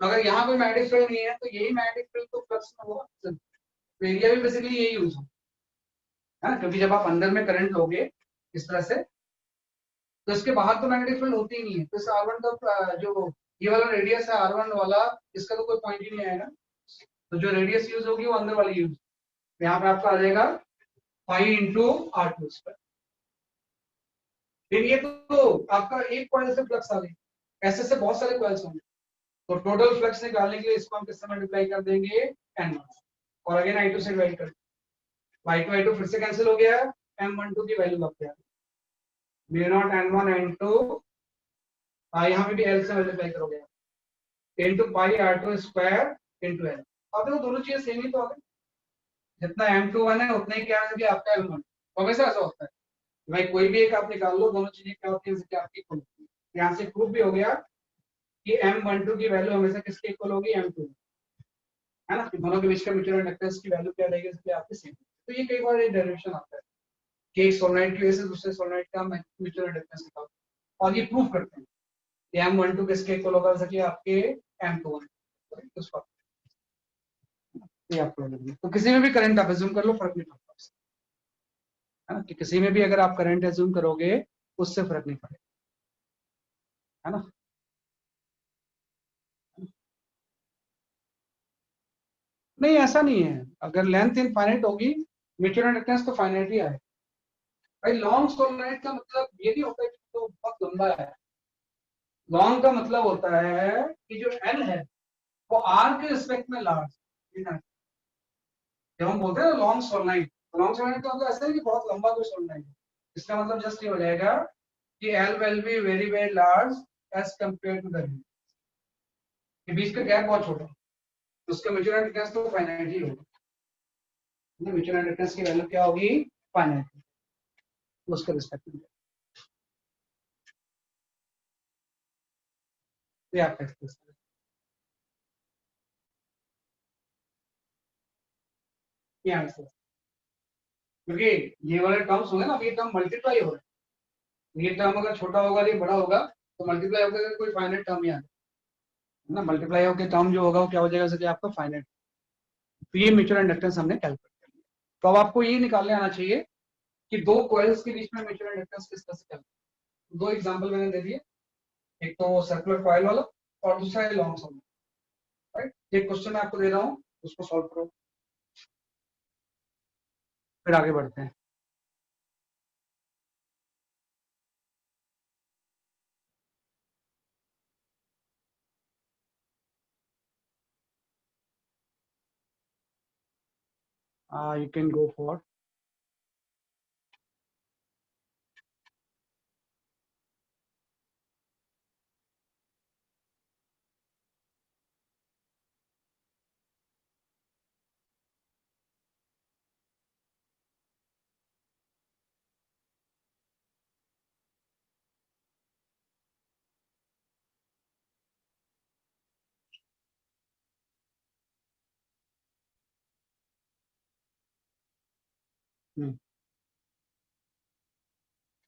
तो अगर यहाँ कोई मैग्नेटिक फील्ड नहीं है तो यही मैग्नेटिक फील्ड तो फ्लक्स में होगा। तो एरिया भी बेसिकली यही यूज होगा, है ना, क्योंकि जब आप अंदर में करंट लोगे इस तरह से तो इसके बाहर तो मैग्नेटिक फील्ड होती ही नहीं है। तो इस R1 का जो ये वाला रेडियस है R1 वाला, इसका तो कोई पॉइंट ही नहीं आएगा। तो जो रेडियस यूज होगी वो अंदर वाली यूज, यहाँ पे आपका आ जाएगा पाई इंटू R2 स्क्वायर। फिर ये तो आपका एक कॉइल से फ्लक्स आ गई, ऐसे से बहुत सारे कॉइल्स होंगे। तो टोटल फ्लक्स निकालने के लिए इसको हम किससे मल्टीप्लाई कर देंगे, N1, और अगेन I2 से डिवाइड कर, I2 फिर से कैंसिल हो गया, M12 की वैल्यू लग गया म्यू नॉट N1 N2, यहाँ पे भी L से मल्टीप्लाई करोगे into pi R2 square into L। अब देखो दोनों चीजें सेम ही तो आ गई, जितना M21 है उतना ही क्या है आपका M1। तो हमेशा ऐसा होता है भाई, कोई भी एक आप निकाल लो, दोनों चीजें क्या होती है आपकी इक्वल होती है। यहाँ से प्रूफ भी हो गया कि M12 की वैल्यू हमेशा किसके इक्वल होगी, M2, है ना, कि दोनों के बीच का म्यूचुअल इंडक्टेंस की वैल्यू क्या रहेगी, इसलिए आपकी सेम। तो ये कई बार डेरिवेशन आता है कि सोलनॉइड की वजह से दूसरे सोलनॉइड का म्यूचुअल इंडक्टेंस निकालो, और ये प्रूफ करते हैं कि M12 किसके इक्वल होगा, जैसे कि आपके M21। ये आपको तो किसी में भी करंट आप एज्यूम कर लो, फर्क नहीं पड़ता, है ना, कि किसी में भी अगर आप करंट एज्यूम करोगे उससे फर्क नहीं पड़ेगा, है ना। नहीं ऐसा नहीं है, अगर लेंथ इनफाइनाइट होगी म्यूचुअल इंडक्टेंस तो फाइनाइट ही आए। भाई लॉन्ग सोलनॉइड का मतलब ये नहीं होता कि तो बहुत लंबा है। लॉन्ग का मतलब होता है कि जो एल है वो आर के रिस्पेक्ट में लार्ज। जब हम बोलते हैं ना लॉन्ग सोलनॉइड का मतलब ऐसा है कि बहुत लंबा कोई सोलनॉइड है। इसका मतलब जस्ट ये हो जाएगा कि L will be very very large as compare to the के बीच का गैप बहुत छोटा है, तो उसका म्यूचुअल इंडक्टेंस तो फाइनाइट ही होगा। म्यूचुअल इंडक्टेंस की वैल्यू क्या होगी, फाइनाइट, उसके रिस्पेक्ट में। ये आपका एक्सप्रेस है। ये आंसर, क्योंकि ये वाले टर्म्स होंगे ना, अब ये टर्म मल्टीप्लाई हो रहे हैं, ये टर्म अगर छोटा होगा या बड़ा होगा तो मल्टीप्लाई होकर कोई फाइनाइट टर्म ही आ जाएगा ना, मल्टीप्लाई होकर टर्म जो होगा वो क्या हो जाएगा, जैसे कि आपका फाइनाइट। तो ये म्यूचुअल इंडक्टेंस हमने कैलकुलेट कर लिया। तो अब आपको ये निकालने आना चाहिए कि दो कॉइल्स के बीच में म्यूचुअल इंडक्टेंस किस तरह से कैलकुलेट। दो एग्जांपल मैंने दे दिए, एक तो सर्कुलर कॉइल वाला और दूसरा है लॉन्ग सॉल्व, राइट। एक क्वेश्चन मैं आपको दे रहा हूँ, उसको सॉल्व करो, फिर आगे बढ़ते हैं। यू कैन गो फॉर,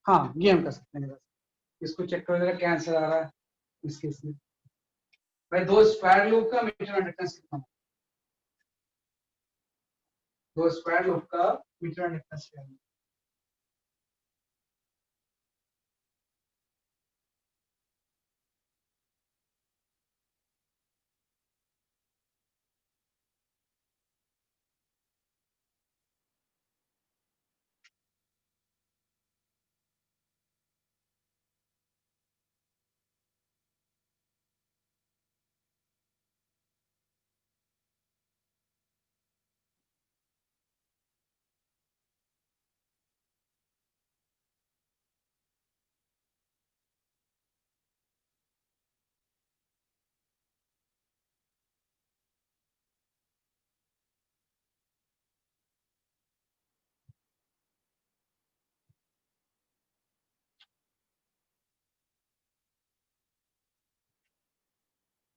हाँ ये हम कर सकते हैं, इसको चेक करो जरा क्या आंसर आ रहा है इस केस में। भाई दो स्क्वायर लूप का म्यूचुअल इंडक्टेंस कितना है, दो स्क्वायर लूप का म्यूचुअल इंडक्टेंस क्या है।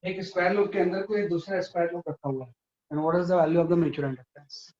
एक स्क्वायर लूप के अंदर कोई दूसरा स्क्वायर लूप रखा हुआ है, and what is the value of the mutual inductance?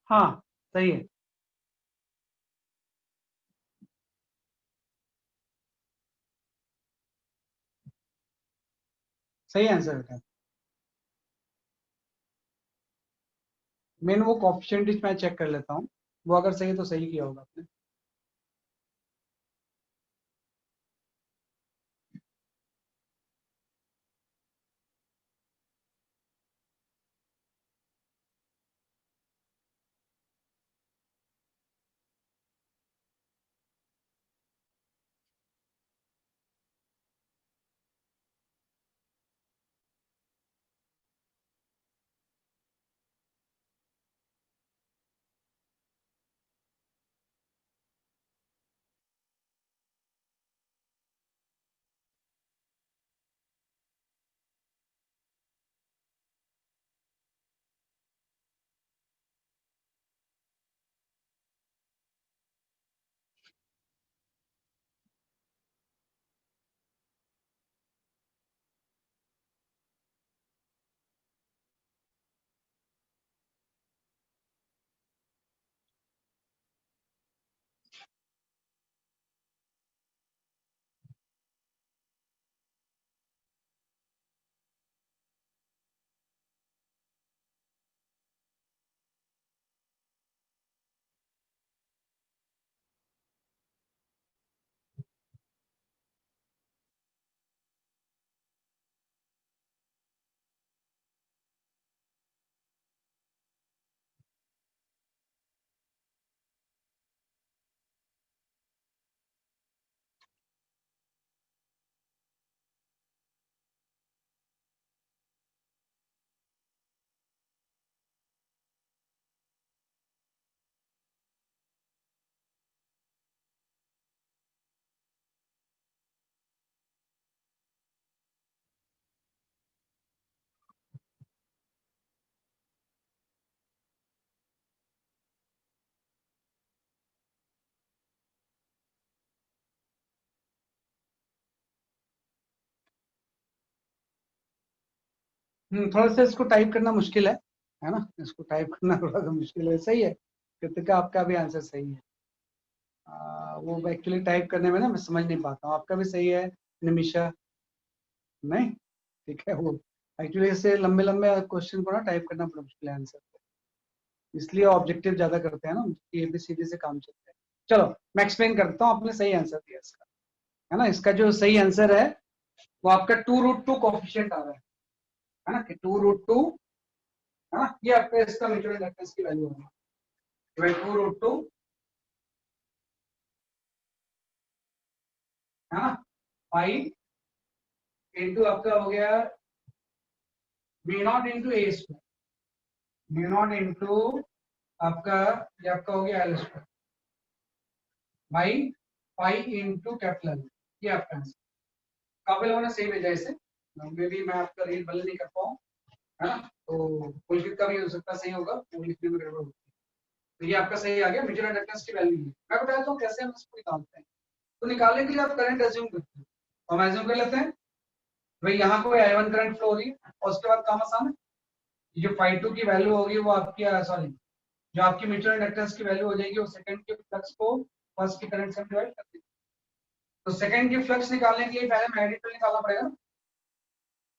हाँ सही है, सही आंसर बेटा। मेन वो कोफिशिएंट मैं चेक कर लेता हूँ, वो अगर सही है तो सही किया होगा आपने। थोड़ा सा इसको टाइप करना मुश्किल है ना, इसको टाइप करना थोड़ा सा मुश्किल है। सही है कृतिका, आपका भी आंसर सही है। वो एक्चुअली टाइप करने में ना मैं समझ नहीं पाता हूँ। आपका भी सही है निमिषा, नहीं ठीक है। वो एक्चुअली इससे लंबे लंबे क्वेश्चन को ना टाइप करना बड़ा मुश्किल है आंसर, इसलिए ऑब्जेक्टिव ज्यादा करते हैं ना, एबीसीडी से काम चलता है। चलो मैं एक्सप्लेन करता हूँ, आपने सही आंसर दिया इसका, है ना। इसका जो सही आंसर है वो आपका 2√2 कोफिशिएंट आ रहा है ना, कि 2√2, है ना, ये आपका इसका म्यूचुअल इंडक्टेंस की वैल्यू होगी। 2√2, है ना, पाई इंटू आपका हो गया V naught into A square, V naught into आपका, ये आपका हो गया L square by pi into capital L. ये आपका आंसर। काफी लोगों ने सही भेजा इसे, मे भी मैं आपका रीड बंद नहीं कर पाऊँ, है ना, तो पुलकित का भी हो सकता है सही होगा, वो लिखने में गड़बड़ होगी। तो ये आपका सही आ गया, म्यूचुअल इंडक्टेंस की वैल्यू है। मैं बताता हूँ कैसे हम इसको निकालते हैं। तो निकालने के लिए आप करंट एज्यूम करते हैं, तो हम एज्यूम कर लेते हैं भाई यहाँ कोई I1 करंट फ्लो हो रही है, और उसके बाद काम आसान है, जो phi2 की वैल्यू होगी वो आपकी, सॉरी, जो आपकी म्यूचुअल इंडक्टेंस की वैल्यू हो जाएगी वो सेकंड के फ्लक्स को फर्स्ट के करंट से डिवाइड कर देगी। तो सेकंड की फ्लक्स निकालने के लिए पहले मैग्नेटिक फील्ड निकालना पड़ेगा।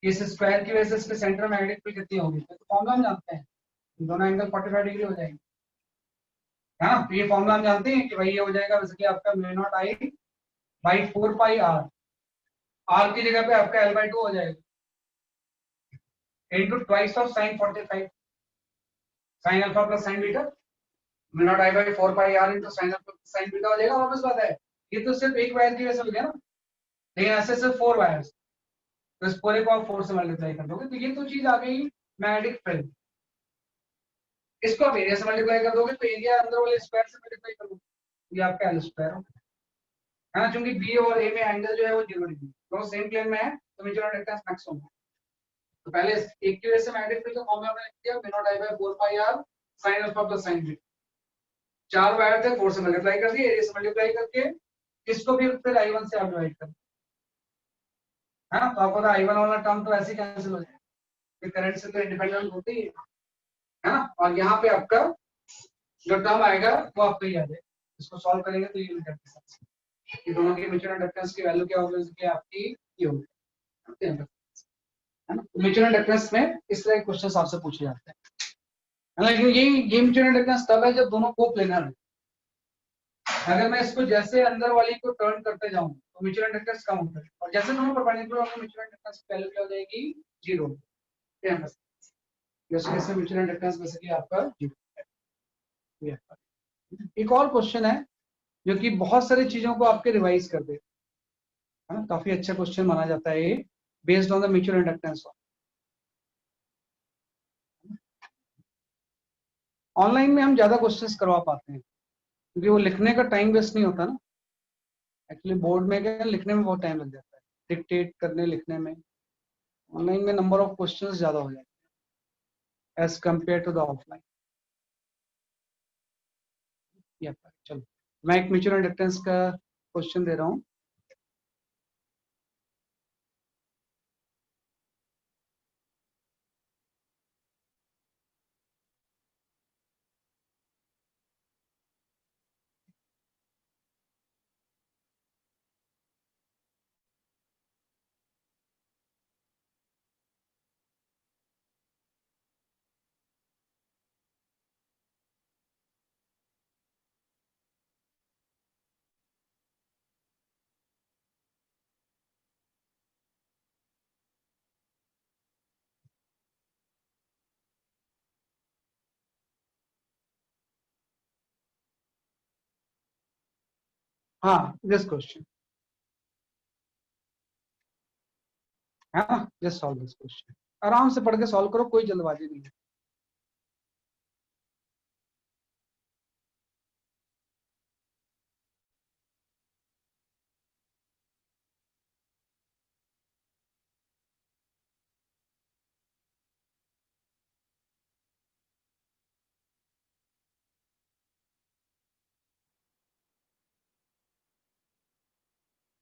इस स्क्वायर की वजह से इसके सेंटर में मैग्नेटिक फील्ड कितनी होगी, तो फॉर्मूला हम जानते हैं, दोनों एंगल 45 डिग्री हो जाएंगे, है ना। तो ये फॉर्मूला हम जानते हैं कि भाई ये हो जाएगा बेसिकली आपका mu naught I by 4 pi R, R की जगह पे आपका L/2 हो जाएगा, into twice of sine 45, sine alpha plus sine beta mu naught I by 4 pi R into sine alpha sine beta हो जाएगा। वापस बात है, ये तो सिर्फ एक वायर की वजह से हो गया ना, लेकिन ऐसे सिर्फ 4 वायर्स, तो इस पूरे को आप 4 से मल्टीप्लाई कर दोगे तो ये तो चीज आ गई मैग्नेटिक फिल्म। इसको आप एरिया से मल्टीप्लाई कर दोगे तो एरिया अंदर वाले स्क्वायर से मल्टीप्लाई कर दोगे, ये आपका एल स्क्वायर हो, है ना। क्योंकि बी और ए में एंगल जो है वो 0 डिग्री, दोनों सेम प्लेन में है तो म्यूचुअल इंडक्टेंस मैक्स होगा। तो पहले एक की वजह से मैग्नेटिक फील्ड का फॉर्मूला हमने लिख दिया mu naught I by 4 pi R sin alpha plus sin beta. 4 wire थे, 4 से मल्टीप्लाई कर दिए, एरिया से मल्टीप्लाई करके इसको भी फिर I1 से आप डिवाइड कर, है ना। तो आपको तो I1 वाला टर्म तो ऐसे ही कैंसिल हो जाएगा, ये करंट से तो इंडिपेंडेंट होती है ना। और यहाँ पे आपका जो टर्म आएगा वो आपको ही आ जाएगा, इसको सॉल्व करेंगे तो ये मिल कि दोनों के म्यूचुअल इंडक्टेंस की वैल्यू क्या होगी, कि आपकी ये होगी, है ना। म्यूचुअल इंडक्टेंस में इस तरह के क्वेश्चंस आपसे पूछे जाते हैं, लेकिन ये म्यूचुअल इंडक्टेंस तब है जब दोनों को प्लेनर है। अगर मैं इसको जैसे अंदर वाली को टर्न करते जाऊं तो म्यूचुअल इंडक्टेंस कम होता है, और जैसे दोनों परपेंडिकुलर होंगे म्यूचुअल इंडक्टेंस की वैल्यू क्या हो जाएगी, 0। जैसे जैसे म्यूचुअल इंडक्टेंस बेसिकली आपका 0 है। एक और क्वेश्चन है जो कि बहुत सारी चीजों को आपके रिवाइज कर दे, है ना। काफी अच्छा क्वेश्चन माना जाता है ये, based on the mutual inductance. Online में हम ज्यादा क्वेश्चंस करवा पाते हैं क्योंकि वो लिखने का टाइम वेस्ट नहीं होता ना। एक्चुअली बोर्ड में क्या है, लिखने में बहुत टाइम लग जाता है, डिक्टेट करने लिखने में। ऑनलाइन में नंबर ऑफ क्वेश्चंस ज्यादा हो जाते हैं as compare to the offline. चलो मैं एक म्यूचुअल इंडक्टेंस का क्वेश्चन दे रहा हूँ। हाँ दिस क्वेश्चन, है ना। जस्ट सॉल्व दिस क्वेश्चन, आराम से पढ़ के सॉल्व करो, कोई जल्दबाजी नहीं है।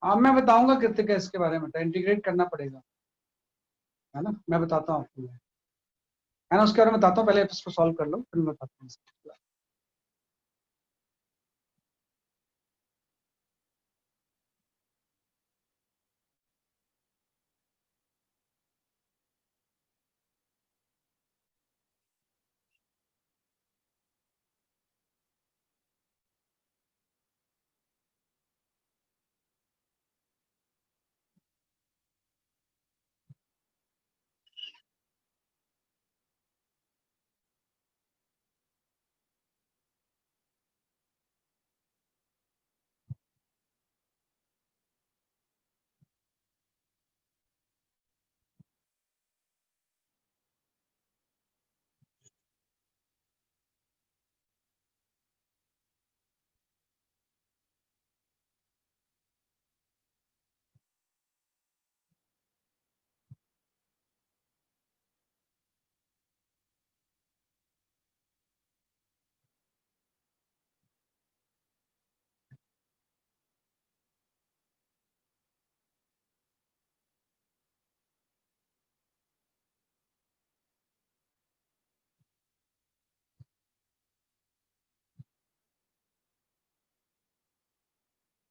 अब मैं बताऊंगा कृतिका इसके बारे में, इंटीग्रेट करना पड़ेगा, है ना। मैं बताता हूँ आपको, है ना, उसके बारे में बताता हूँ। पहले इसको सॉल्व कर लो फिर मैं बताता हूँ।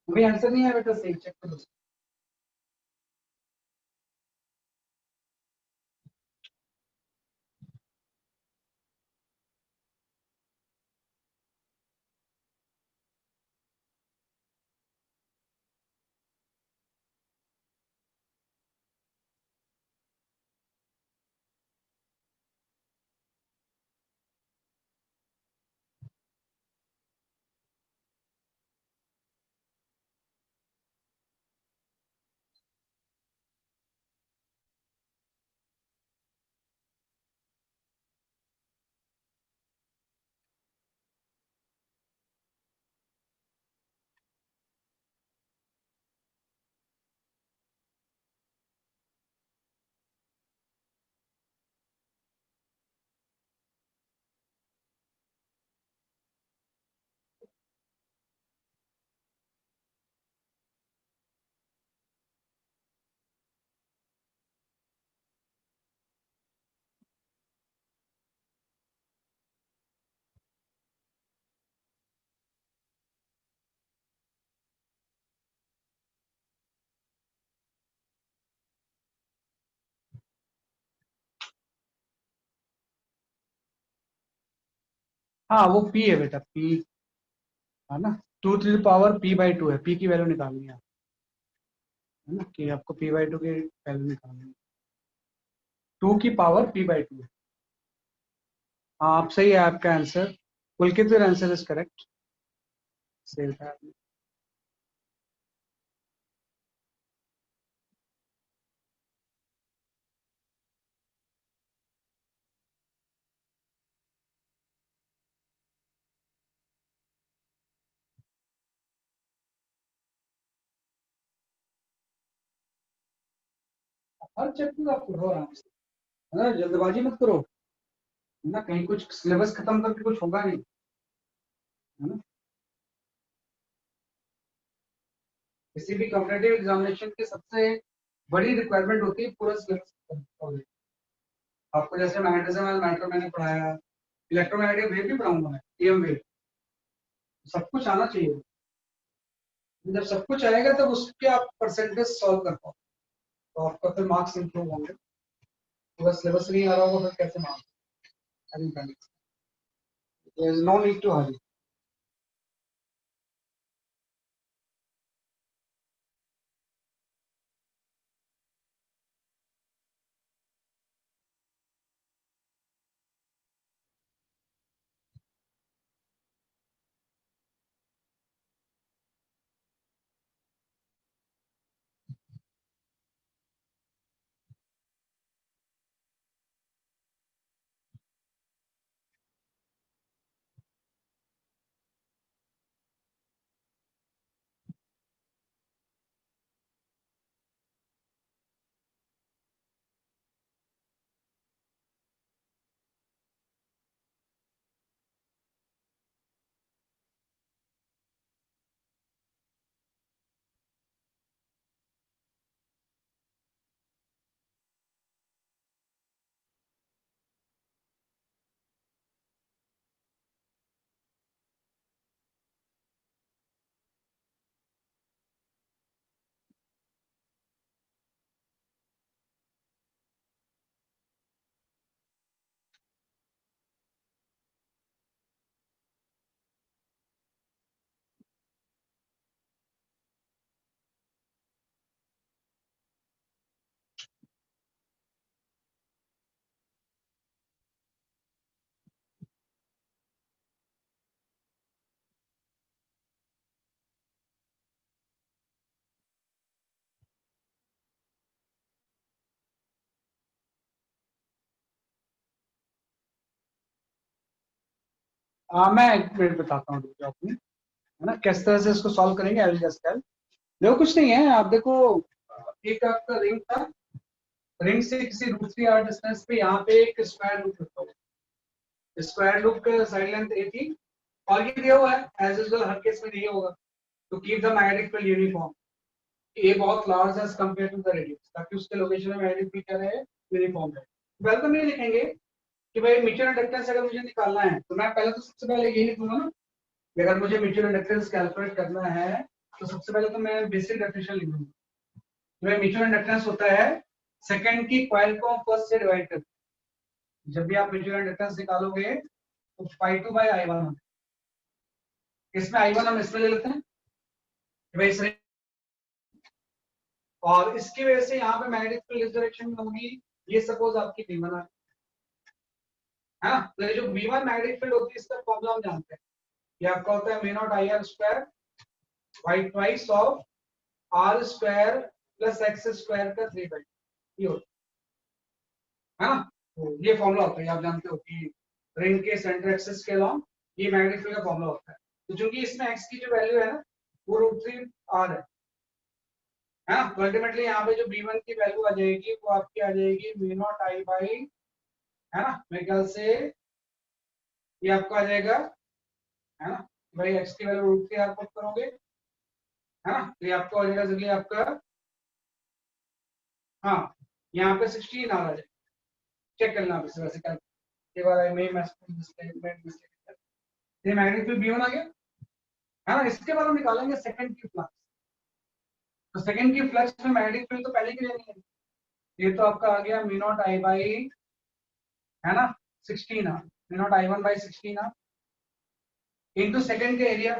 अभी आंसर नहीं है बेटा, सही चेक करो। हाँ वो पी है बेटा, पी है ना, 2 to the power p/2 है, पी की वैल्यू निकालनी है ना, कि आपको p/2 की वैल्यू निकालनी है, 2 की पावर p/2 है। हाँ आप सही है, आपका answer, Pulkit your answer is correct, सही है आपने। हर चैप्टर आप पढ़ो आराम से, है ना, जल्दबाजी मत करो, है ना, कहीं कुछ सिलेबस खत्म करके कुछ होगा नहीं, है ना। किसी भी कॉम्पिटेटिव एग्जामिनेशन की सबसे बड़ी रिक्वायरमेंट होती है पूरा सिलेबस। आपको जैसे मैग्नेटिज्म एंड मैटर मैंने पढ़ाया, इलेक्ट्रोमैग्नेटिक वेव भी पढ़ाऊंगा मैं, ईएम वेव, सब कुछ आना चाहिए। जब सब कुछ आएगा तब उसके आप परसेंटेज सॉल्व कर पाओ, तो आपका फिर मार्क्स इंप्रूव होंगे। तो बस सिलेबस नहीं आ रहा होगा फिर कैसे marks, there is no need to hurry. मैं एक मिनट बताता हूँ, रुक जाओ अपने, है ना, किस तरह से इसको सॉल्व करेंगे, आई विल जस्ट टेल। देखो कुछ नहीं है, आप देखो, एक आपका रिंग था, रिंग से किसी √3r डिस्टेंस पे यहाँ पे एक स्क्वायर लूप रखा हुआ, स्क्वायर लूप का साइड लेंथ a थी, और ये दिया हुआ है एज यूजुअल, हर केस में नहीं होगा, तो keep the magnetic field uniform, a बहुत large as compare to the radius, ताकि उसके लोकेशन में मैग्नेटिक फील्ड क्या रहे, यूनिफॉर्म रहे। वेलकम नहीं लिखेंगे कि भाई म्यूचुअल इंडक्टेंस अगर मुझे निकालना है, तो मैं पहले तो सबसे पहले यही लिखूंगा ना कि अगर मुझे म्यूचुअल इंडक्टेंस कैलकुलेट करना है, तो सबसे पहले तो मैं बेसिक डेफिनेशन लिख दूंगा। म्यूचुअल इंडक्टेंस होता है सेकंड की कॉइल को फर्स्ट से डिवाइड कर, जब भी आप म्यूचुअल इंडक्टेंस निकालोगे तो phi2/I1, इसमें I1 हम इसमें ले लेते हैं भाई सही, और इसकी वजह से यहाँ पे मैग्नेटिक फील्ड इस डायरेक्शन में होगी, ये सपोज आपकी V1 है ना, तो ये जो V1 मैग्नेटिक फील्ड होती है इसका फॉर्मूला हम जानते हैं, ये आपका होता है μ0IR² by twice of R² plus x² का 3/2, ये होता है ना, तो ये फॉर्मूला होता है, आप जानते हो कि रिंग के सेंटर एक्सिस के अलॉन्ग ये मैग्नेटिक फील्ड का फॉर्मूला होता है। तो चूंकि इसमें x की जो वैल्यू है ना वो √3r है ना, तो अल्टीमेटली यहाँ पे जो V1 की वैल्यू आ जाएगी वो आपकी आ जाएगी μ0I बाई, है ना, मेरे ख्याल से ये आपका आ जाएगा, है ना, भाई x की वैल्यू √3r पुट करोगे, है ना, तो ये आपको आ जाएगा जल्दी आपका, हाँ यहाँ पे 16 आ जाएगा, चेक करना आप इसे वैसे कर, ये वाला मैं मिस्टेक, ये मैग्नेटिक फील्ड V1 आ गया, है ना। इसके बाद हम निकालेंगे सेकंड की फ्लक्स, तो सेकंड की फ्लक्स में मैग्नेटिक फील्ड तो पहले की लेनी है, ये तो आपका आ गया μ0I बाई, है ना, 16r, μ0I1/16r, इंटू सेकंड का एरिया,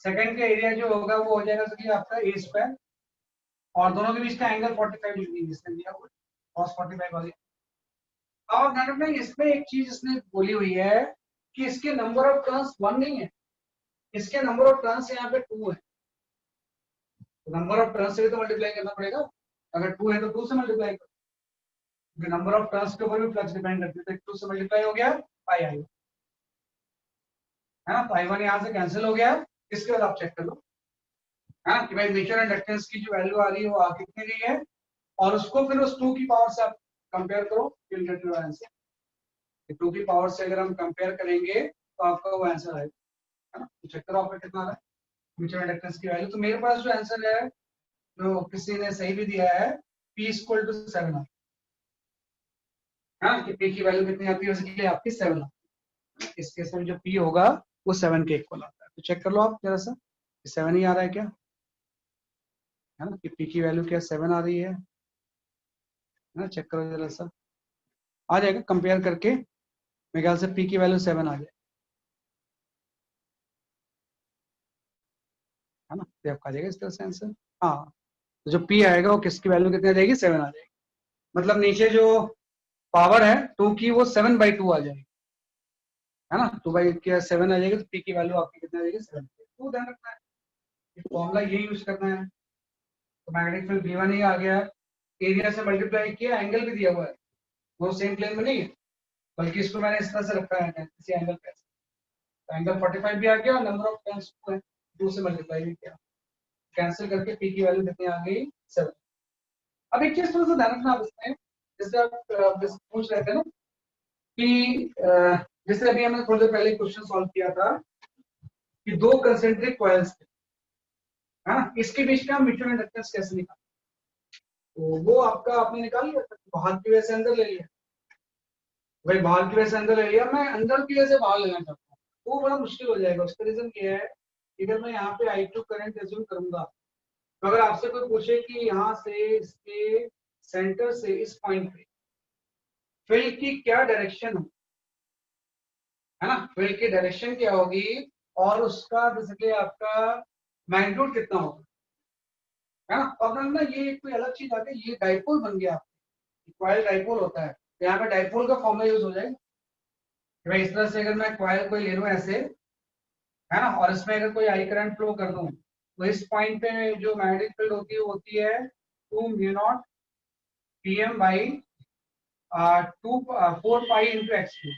सेकंड का एरिया जो होगा वो हो जाएगा तो आपका ए स्क्वायर, और दोनों के बीच का एंगल 45 डिग्री जिसने दिया हुआ cos 45 आ गया। और ध्यान रखना इसमें एक चीज इसने बोली हुई है कि इसके नंबर ऑफ टर्न्स 1 नहीं है, इसके नंबर ऑफ टर्न्स यहाँ पे 2 है। नंबर ऑफ टर्न्स से भी तो मल्टीप्लाई करना पड़ेगा, अगर 2 है तो 2 से मल्टीप्लाई करो, नंबर ऑफ टर्न्स के ऊपर भी फ्लक्स डिपेंड करती है। तो 2 से मल्टीप्लाई हो गया पाई आई, है ना, पाई 1 यहाँ से कैंसिल हो गया। इसके बाद आप चेक कर लो है कि भाई म्यूचुअल इंडक्टेंस की जो वैल्यू आ रही है वो आ कितनी रही है, और उसको फिर उस 2 की पावर से आप कंपेयर करो, you'll get your answer। 2 की पावर से अगर हम कंपेयर करेंगे तो आपका वो आंसर आएगा, है ना। तो चेक करो आपका कितना आ रहा है म्यूचुअल इंडक्टेंस की वैल्यू। तो मेरे पास जो आंसर है जो किसी ने सही भी दिया है, P इक्वल टू 7 है ना, कि P की वैल्यू कितनी आती है उसके लिए आपकी 7 आती है। इस केस में जो P होगा वो 7 के इक्वल आता है। तो चेक कर लो आप जरा सा 7 ही आ रहा है क्या, है ना, कि P की वैल्यू क्या 7 आ रही है ना। चेक करो जरा सा, आ जाएगा कंपेयर करके, मेरे ख्याल से P की वैल्यू 7 आ जाए, है ना। तो आपका आ जाएगा इस तरह से आंसर। हाँ, तो जो P आएगा वो किसकी वैल्यू कितनी आ जाएगी, 7 आ जाएगी। मतलब नीचे जो पावर है 2 की वो 7/2 आ जाएगी, है ना। 2/7 आ जाएगी तो P की वैल्यू आपकी कितनी आ जाएगी 7। तो ध्यान रखना है, फॉर्मूला ये यूज करना है। तो मैग्नेटिक फील्ड V1 ही आ गया, एरिया से मल्टीप्लाई किया, एंगल भी दिया हुआ है, वो सेम प्लेन में नहीं है, बल्कि इसको मैंने इस तरह से रखा है किसी एंगल पे। तो एंगल 45 भी आ गया और नंबर ऑफ टर्न्स 2 है, 2 से मल्टीप्लाई भी किया, कैंसिल करके P की वैल्यू कितनी आ गई 7। अब एक चीज थोड़ा सा ध्यान रखना आप इसमें, जैसे आप पूछ रहे थे ना कि जैसे अभी हमने थोड़ी देर पहले क्वेश्चन सॉल्व किया था कि 2 कंसेंट्रिक कॉइल्स थे, है ना, इसके बीच का म्यूचुअल इंडक्टेंस कैसे निकालें। तो वो आपका आपने निकाल लिया था, बाहर की वजह से अंदर ले लिया, भाई बाहर की वजह से अंदर ले लिया, मैं अंदर की वजह से बाहर लेना चाहता हूँ, वो बड़ा मुश्किल हो जाएगा। उसका रीजन ये है, इधर मैं यहाँ पे I2 करंट एज्यूम करूंगा, तो अगर आपसे कोई पूछे कि यहाँ से इसके सेंटर से इस पॉइंट पे फील्ड की क्या डायरेक्शन हो, है ना, फील्ड की डायरेक्शन क्या होगी और उसका बेसिकली आपका मैग्नीट्यूड कितना होगा, है ना। अब ना ये कोई अलग चीज आ गई, ये डाइपोल बन गया, कॉइल डाइपोल होता है, तो यहाँ पे डाइपोल का फॉर्मूला यूज हो जाएगा कि भाई इस तरह से अगर मैं कॉइल कोई ले लूं ऐसे, है ना, और इसमें अगर कोई आई करंट फ्लो कर दूं, तो इस पॉइंट पे जो मैग्नेटिक फील्ड होती है वो होती है 2 mu naught PM by 4 pi into x3,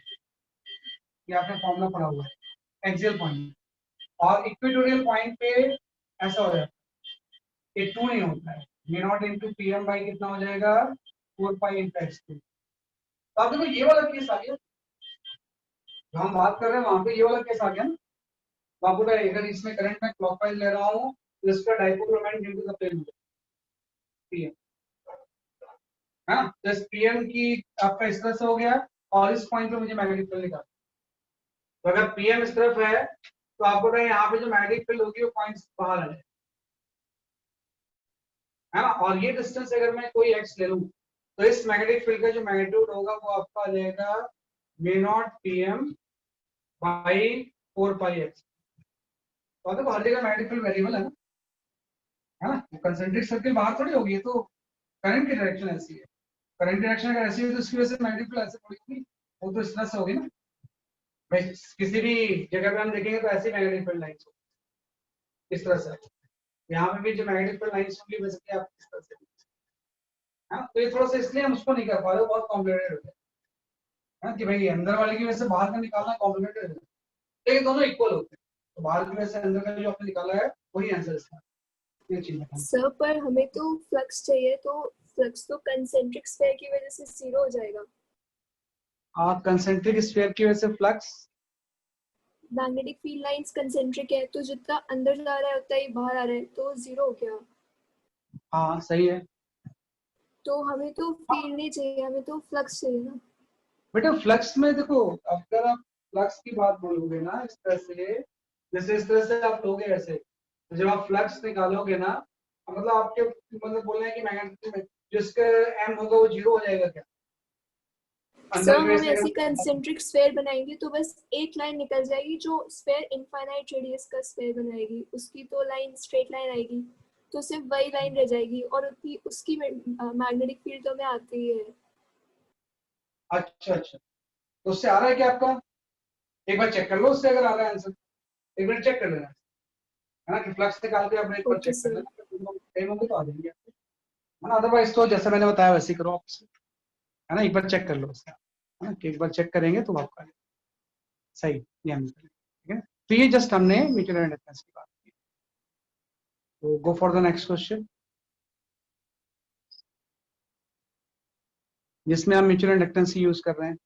ये आपने फॉर्मूला पढ़ा हुआ है एक्सियल पॉइंट। और इक्वेटोरियल पॉइंट पे ऐसा हो जाता है, ये 2 नहीं होता है, mu not into PM by कितना हो जाएगा 4 पाई इंटू x3। तो आप देखो ये वाला केस आ गया, जो हम बात कर रहे हैं वहां पे ये वाला केस आ गया ना। तो आपको अगर इसमें करंट में क्लॉकवाइज ले रहा हूँ तो इसका dipole moment into the plane PM, है ना। तो इस PM की आपका इस तरह से हो गया, और इस पॉइंट पे मुझे मैग्नेटिक फील्ड निकालना। तो अगर PM इस तरफ है तो आपको पता है यहाँ पे जो मैग्नेटिक फील्ड होगी वो पॉइंट्स बाहर आ जाए, है ना। और ये डिस्टेंस अगर मैं कोई x ले लूं तो इस मैग्नेटिक फील्ड का जो मैग्नीट्यूड होगा वो आपका आ जाएगा mu not PM by 4 pi x। तो देखो हर जगह मैग्नेटिक फील्ड वेरिएबल है ना, कंसेंट्रिक सर्किल बाहर थोड़ी होगी, तो करंट की डायरेक्शन ऐसी है, करंट डायरेक्शन अगर ऐसी है तो इसकी वजह से मैग्नेटिक फील्ड ऐसे थोड़ी होगी, वो तो इस तरह से होगी ना। भाई किसी भी जगह पे हम देखेंगे तो ऐसी मैग्नेटिक फील्ड लाइंस इस तरह से, यहाँ पे भी जो मैग्नेटिक फील्ड लाइंस होंगी बेसिकली आप इस तरह से, हाँ। तो ये थोड़ा सा इसलिए हम उसको नहीं कर पा रहे, बहुत कॉम्प्लिकेटेड हो गया, हाँ, कि भाई अंदर वाले की वजह से बाहर का निकालना कॉम्प्लिकेटेड है, लेकिन दोनों इक्वल होते हैं, तो बाहर की वजह से अंदर का जो आपने निकाला है वही आंसर इसका, ये चीज है। सर पर हमें तो फ्लक्स चाहिए, तो फ्लक्स तो कंसेंट्रिक स्फीयर की वजह से 0 हो जाएगा। कंसेंट्रिक स्फीयर की वजह से flux, magnetic field lines concentric है, तो जितना अंदर जा रहा है उतना ही बाहर आ रहा है, तो 0 हो गया। हाँ सही है। तो हमें तो फील्ड नहीं चाहिए, हमें तो फ्लक्स चाहिए ना। बेटा फ्लक्स में देखो, अगर आप फ्लक्स की बात बोलोगे ना इस तरह से, जैसे इस तरह से आप लोगे ऐसे, तो जब आप फ्लक्स निकालोगे ना, मतलब आपके मतलब बोल रहे हैं कि मैग्नेटिक जिसका M होगा वो 0 हो जाएगा क्या, अंदर हम बेस ऐसी कंसेंट्रिक स्फेयर बनाएंगे तो बस एक लाइन निकल जाएगी जो स्फेयर इनफाइनाइट रेडियस का स्फेयर बनाएगी, उसकी तो लाइन स्ट्रेट लाइन आएगी, तो सिर्फ वही लाइन रह जाएगी और उसकी मैग्नेटिक फील्ड तो हमें आती ही है। अच्छा अच्छा, तो उससे आ रहा है क्या आपका? एक बार चेक कर लो उससे, अगर आ रहा है आंसर एक बार चेक कर लेना, है ना, कि फ्लक्स निकाल के आपने एक बार ओके चेक कर सर। लेना, कहीं होंगे तो आ जाएंगे, है ना। अदरवाइज तो जैसे मैंने बताया वैसे ही करो आप, है ना, एक बार चेक कर लो उसका, है ना, कि एक बार चेक करेंगे तो आपका सही ये आंसर है, ठीक है। तो ये जस्ट हमने म्यूचुअल इंडक्टेंस की बात की। तो go for the next question, जिसमें हम म्यूचुअल इंडक्टेंस यूज कर रहे हैं।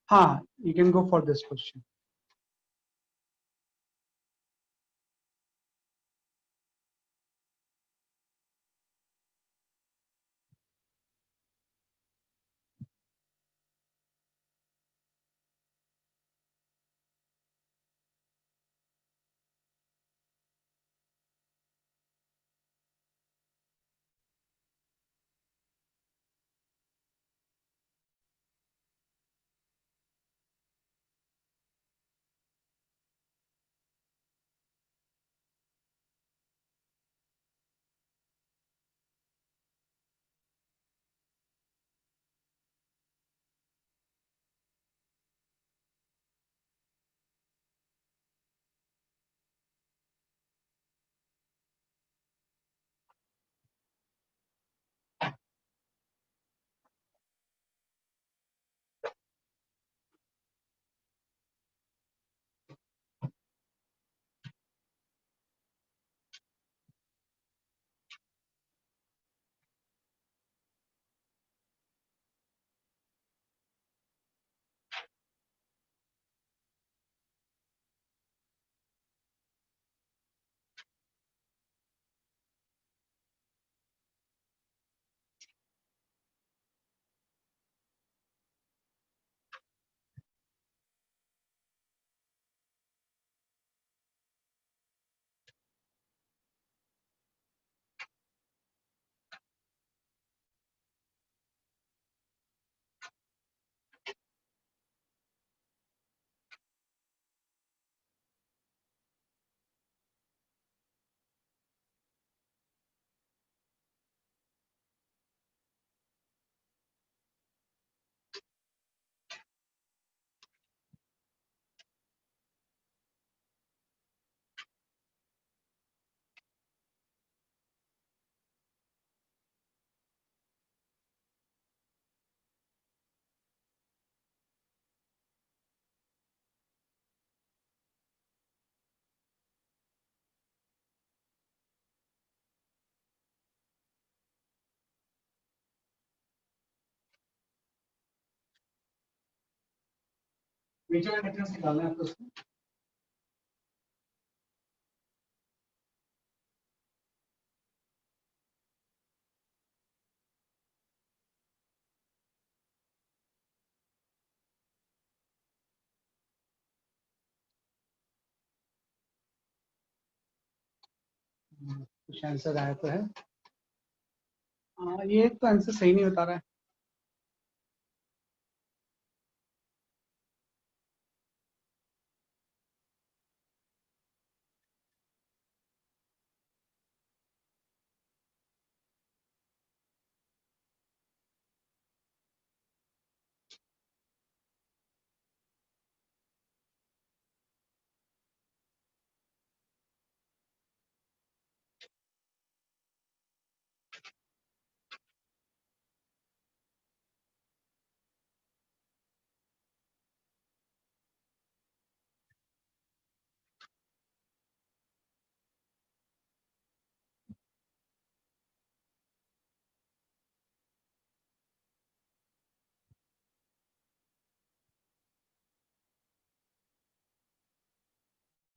हाँ, you can go for this question. Mutual inductance निकालना है आपको उसमें। कुछ आंसर आया तो है। हाँ, ये तो आंसर सही नहीं बता रहा है।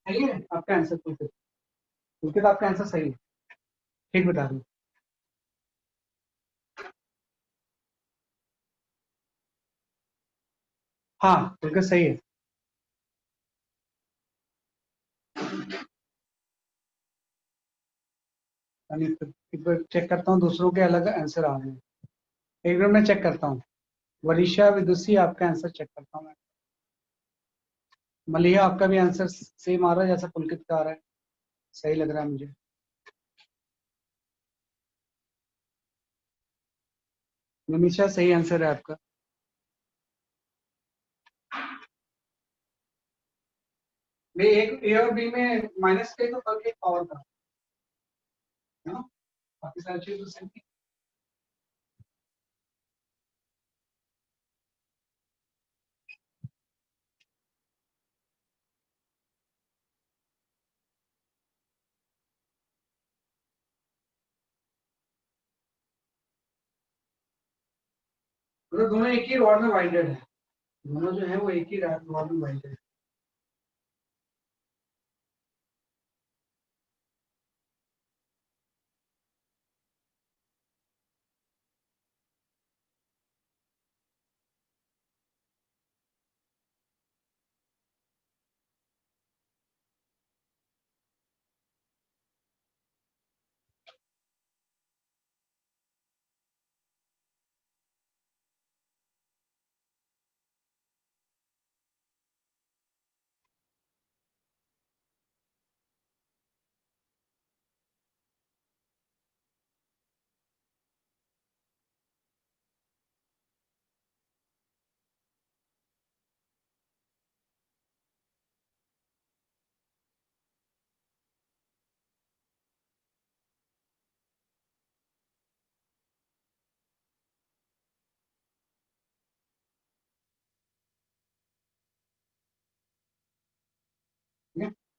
सही है आपका आंसर, बिल्कुल तो आपका आंसर सही है, ठीक बता रही हूँ। हाँ बिल्कुल सही है। एक बार चेक करता हूँ, दूसरों के अलग आंसर आ रहे हैं। एक मिनट में चेक करता हूँ। वरीशा विदुषी, आपका आंसर चेक करता हूँ मैं। मलिहा, आपका भी आंसर सेम आ रहा है जैसा पुलकित का आ रहा है, सही लग रहा है मुझे। निमिषा, सही आंसर है आपका। नहीं, एक ए और बी में माइनस के तो फर्क एक पावर का है ना, बाकी सारी चीज तो सेम थी। मतलब दोनों एक ही रॉड में बाइंडेड है, दोनों जो है वो एक ही रॉड में बाइंडेड है।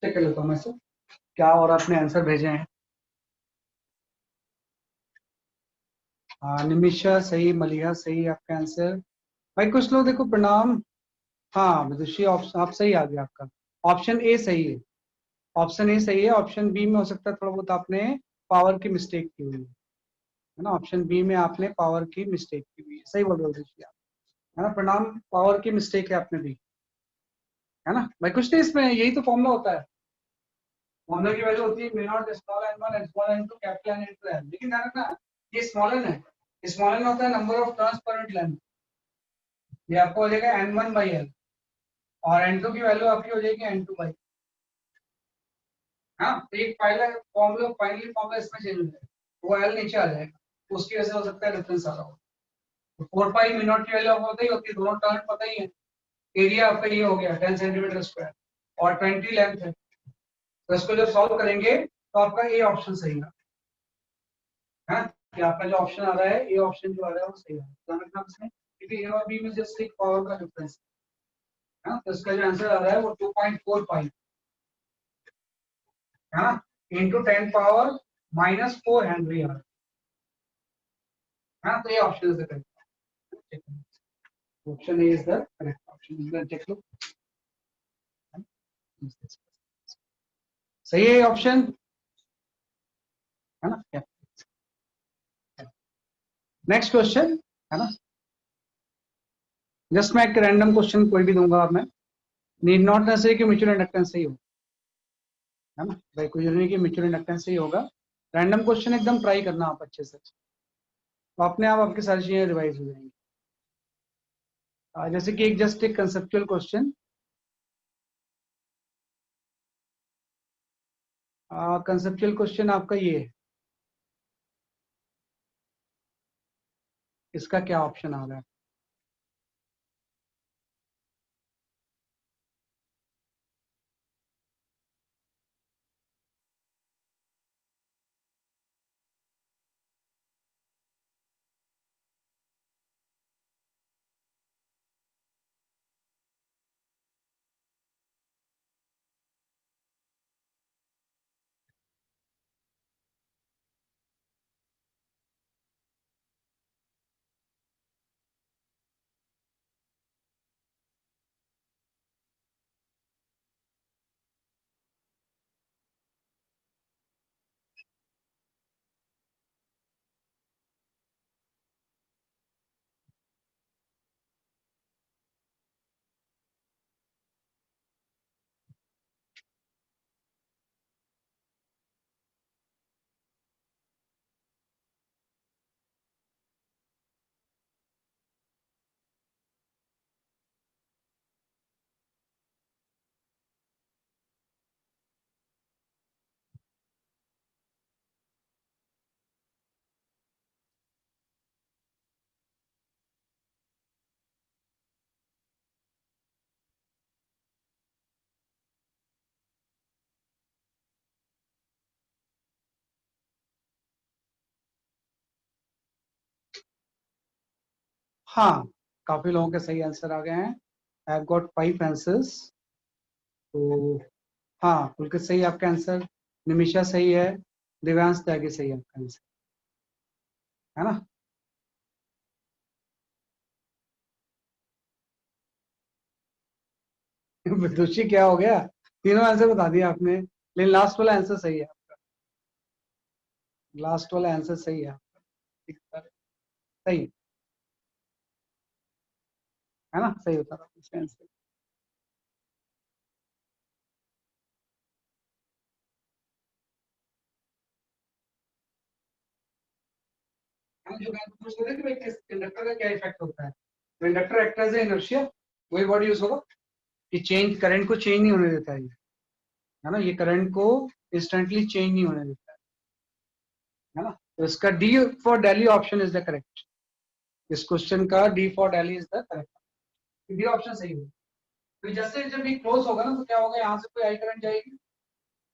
चेक कर लेता हूँ मैं सब क्या, और आपने आंसर भेजे हैं। निमिषा सही, मलिहा सही, आपका आंसर। भाई कुछ लोग देखो, प्रणाम। हाँ विदुषी, ऑप्शन आप सही आ गया आपका। ऑप्शन ए सही है, ऑप्शन ए सही है। ऑप्शन बी में हो सकता है थोड़ा बहुत आपने पावर की मिस्टेक की हुई है ना, ऑप्शन बी में आपने पावर की मिस्टेक की हुई है, सही बोल रहे हो विदुषी आप, है ना। प्रणाम, पावर की मिस्टेक है आपने दी, है ना भाई। कुछ नहीं, इसमें यही तो फॉर्मूला होता है। फॉर्मूला की वैल्यू होती है mu naught small N one small N two capital N into N, लेकिन ध्यान रखना ये स्मॉल एन है, स्मॉल एन होता है नंबर ऑफ टर्न्स पर यूनिट लेंथ। ये आपको हो जाएगा एन वन बाई एल, और एन टू की वैल्यू आपकी हो जाएगी एन टू बाई। हाँ, तो एक पहला फॉर्मूला, फाइनली फॉर्मूला इसमें चेंज हो जाएगा, वो एल नीचे आ जाएगा, उसकी वजह से हो सकता है डिफरेंस आ रहा हो। तो 4 पाई मिनट की वैल्यू आपको पता ही होती है, दोनों टर्न पता ही है। एरिया आपका ये हो गया 10 सेंटीमीटर स्क्वायर, और 20 लेंथ है। तो इसको जब सॉल्व करेंगे तो आपका ए ऑप्शन सही है। हाँ, कि आपका जो ऑप्शन आ रहा है, ए ऑप्शन जो आ रहा है वो सही है, ध्यान रखना इसमें, क्योंकि ए और बी में जस्ट एक पावर का डिफरेंस है। हाँ, तो इसका जो आंसर आ रहा है वो 2.4 पाई है ना, इंटू 10 पावर माइनस 4 हेनरी आ रहा है। हाँ, तो ये option is the correct, option A is the correct option, is the check लो। सही है ऑप्शन, है ना। नेक्स्ट क्वेश्चन, है ना। जस्ट मैं एक रैंडम क्वेश्चन कोई भी दूंगा आप, मैं नीड नॉट नेसेसरी कि म्यूचुअल इंडक्टेंस से ही हो, है ना भाई, कोई जरूरी नहीं कि म्यूचुअल इंडक्टेंस से ही होगा। रैंडम क्वेश्चन एकदम ट्राई करना आप अच्छे से, तो अपने आप आपकी सारी चीजें रिवाइज हो जाएंगी। जैसे कि एक जस्ट एक कंसेप्चुअल क्वेश्चन, कंसेप्चुअल क्वेश्चन आपका ये है, इसका क्या ऑप्शन आ रहा है। हाँ, काफी लोगों के सही आंसर आ गए हैं। I have got 5 answers. तो हाँ, पुलकित सही है आपका आंसर, निमिषा सही है, दिव्यांश त्यागी सही है आपका आंसर, है ना। विदुषी क्या हो गया, तीनों आंसर बता दिया आपने, लेकिन लास्ट वाला आंसर सही है आपका, लास्ट वाला आंसर सही है आपका, ठीक है, सही है ना, सही बता रहा हूँ इसका आंसर। हम जो बात पूछ रहे थे कि भाई किस इंडक्टर का क्या इफेक्ट होता है, तो inductor act as a inertia, वही वर्ड यूज होगा कि चेंज, करंट को चेंज नहीं होने देता है ना, ये करंट को इंस्टेंटली चेंज नहीं होने देता है ना। तो इसका D for Delhi option is the correct, इस क्वेश्चन का D for Delhi is the correct, D option सही है। तो जैसे जब ये क्लोज होगा ना, तो क्या होगा, यहाँ से कोई आई करंट जाएगी,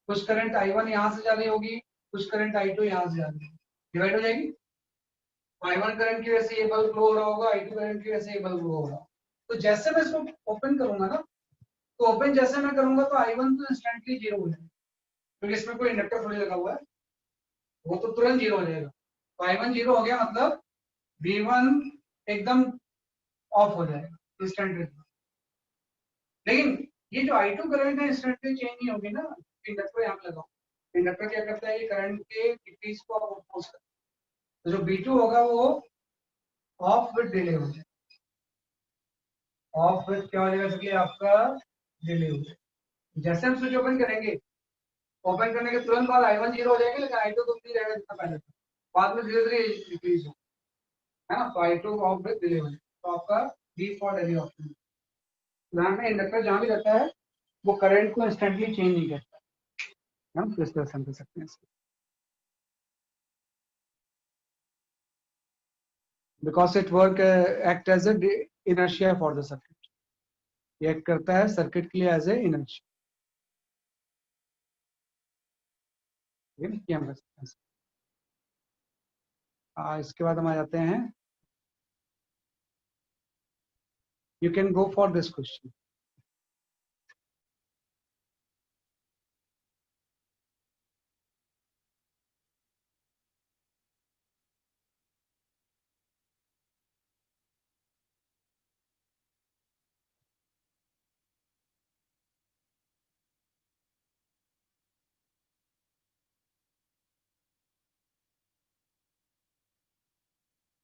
कुछ करंट आई वन यहाँ से जा रही होगी, कुछ करंट आई टू यहाँ से जा रही होगी, डिवाइड हो जाएगी। आई वन करंट की वजह से ये बल्ब ग्लो हो रहा होगा, आई टू करंट की वजह से ये बल्ब ग्लो हो रहा होगा। तो जैसे मैं इसको ओपन करूंगा ना, तो ओपन जैसे मैं करूंगा तो आई वन तो इंस्टेंटली जीरो हो जाएगा, क्योंकि इसमें कोई इंडक्टर थोड़ी लगा हुआ है, वो तो तुरंत जीरो हो जाएगा। तो आई वन जीरो हो गया, मतलब वी वन एकदम ऑफ हो जाएगा इंस्टेंटली। लेकिन ये जो आई टू करंट है इंस्टेंटली चेंज नहीं होगी ना, इंडक्टर यहाँ पे लगाओ, इंडक्टर क्या करता है, ये करंट के डिक्रीज को अपोज करता है। तो जो बी टू होगा वो ऑफ विद डिले हो जाएगा, ऑफ विद क्या हो जाएगा, इसलिए आपका डिले हो जाएगा। जैसे हम स्विच ओपन करेंगे, ओपन करने के तुरंत बाद आई वन जीरो हो जाएगा, लेकिन आई टू तो नहीं रहेगा जितना पहले था, बाद में धीरे धीरे डिक्रीज हो, है ना। तो आई टू ऑफ विद डिले हो जाएगा, तो आपका डी फॉर डिले ऑप्शन। ध्यान में, इंडक्टर जहां भी रहता है वो करंट को इंस्टेंटली चेंज नहीं करता है ना, तो इस तरह से हम कर सकते हैं इसको, because it work act as a inertia for the circuit, ये act करता है सर्किट के लिए एज ए inertia, ठीक है, ये हम कर सकते हैं। इसके बाद हम आ जाते हैं, you can go for this question.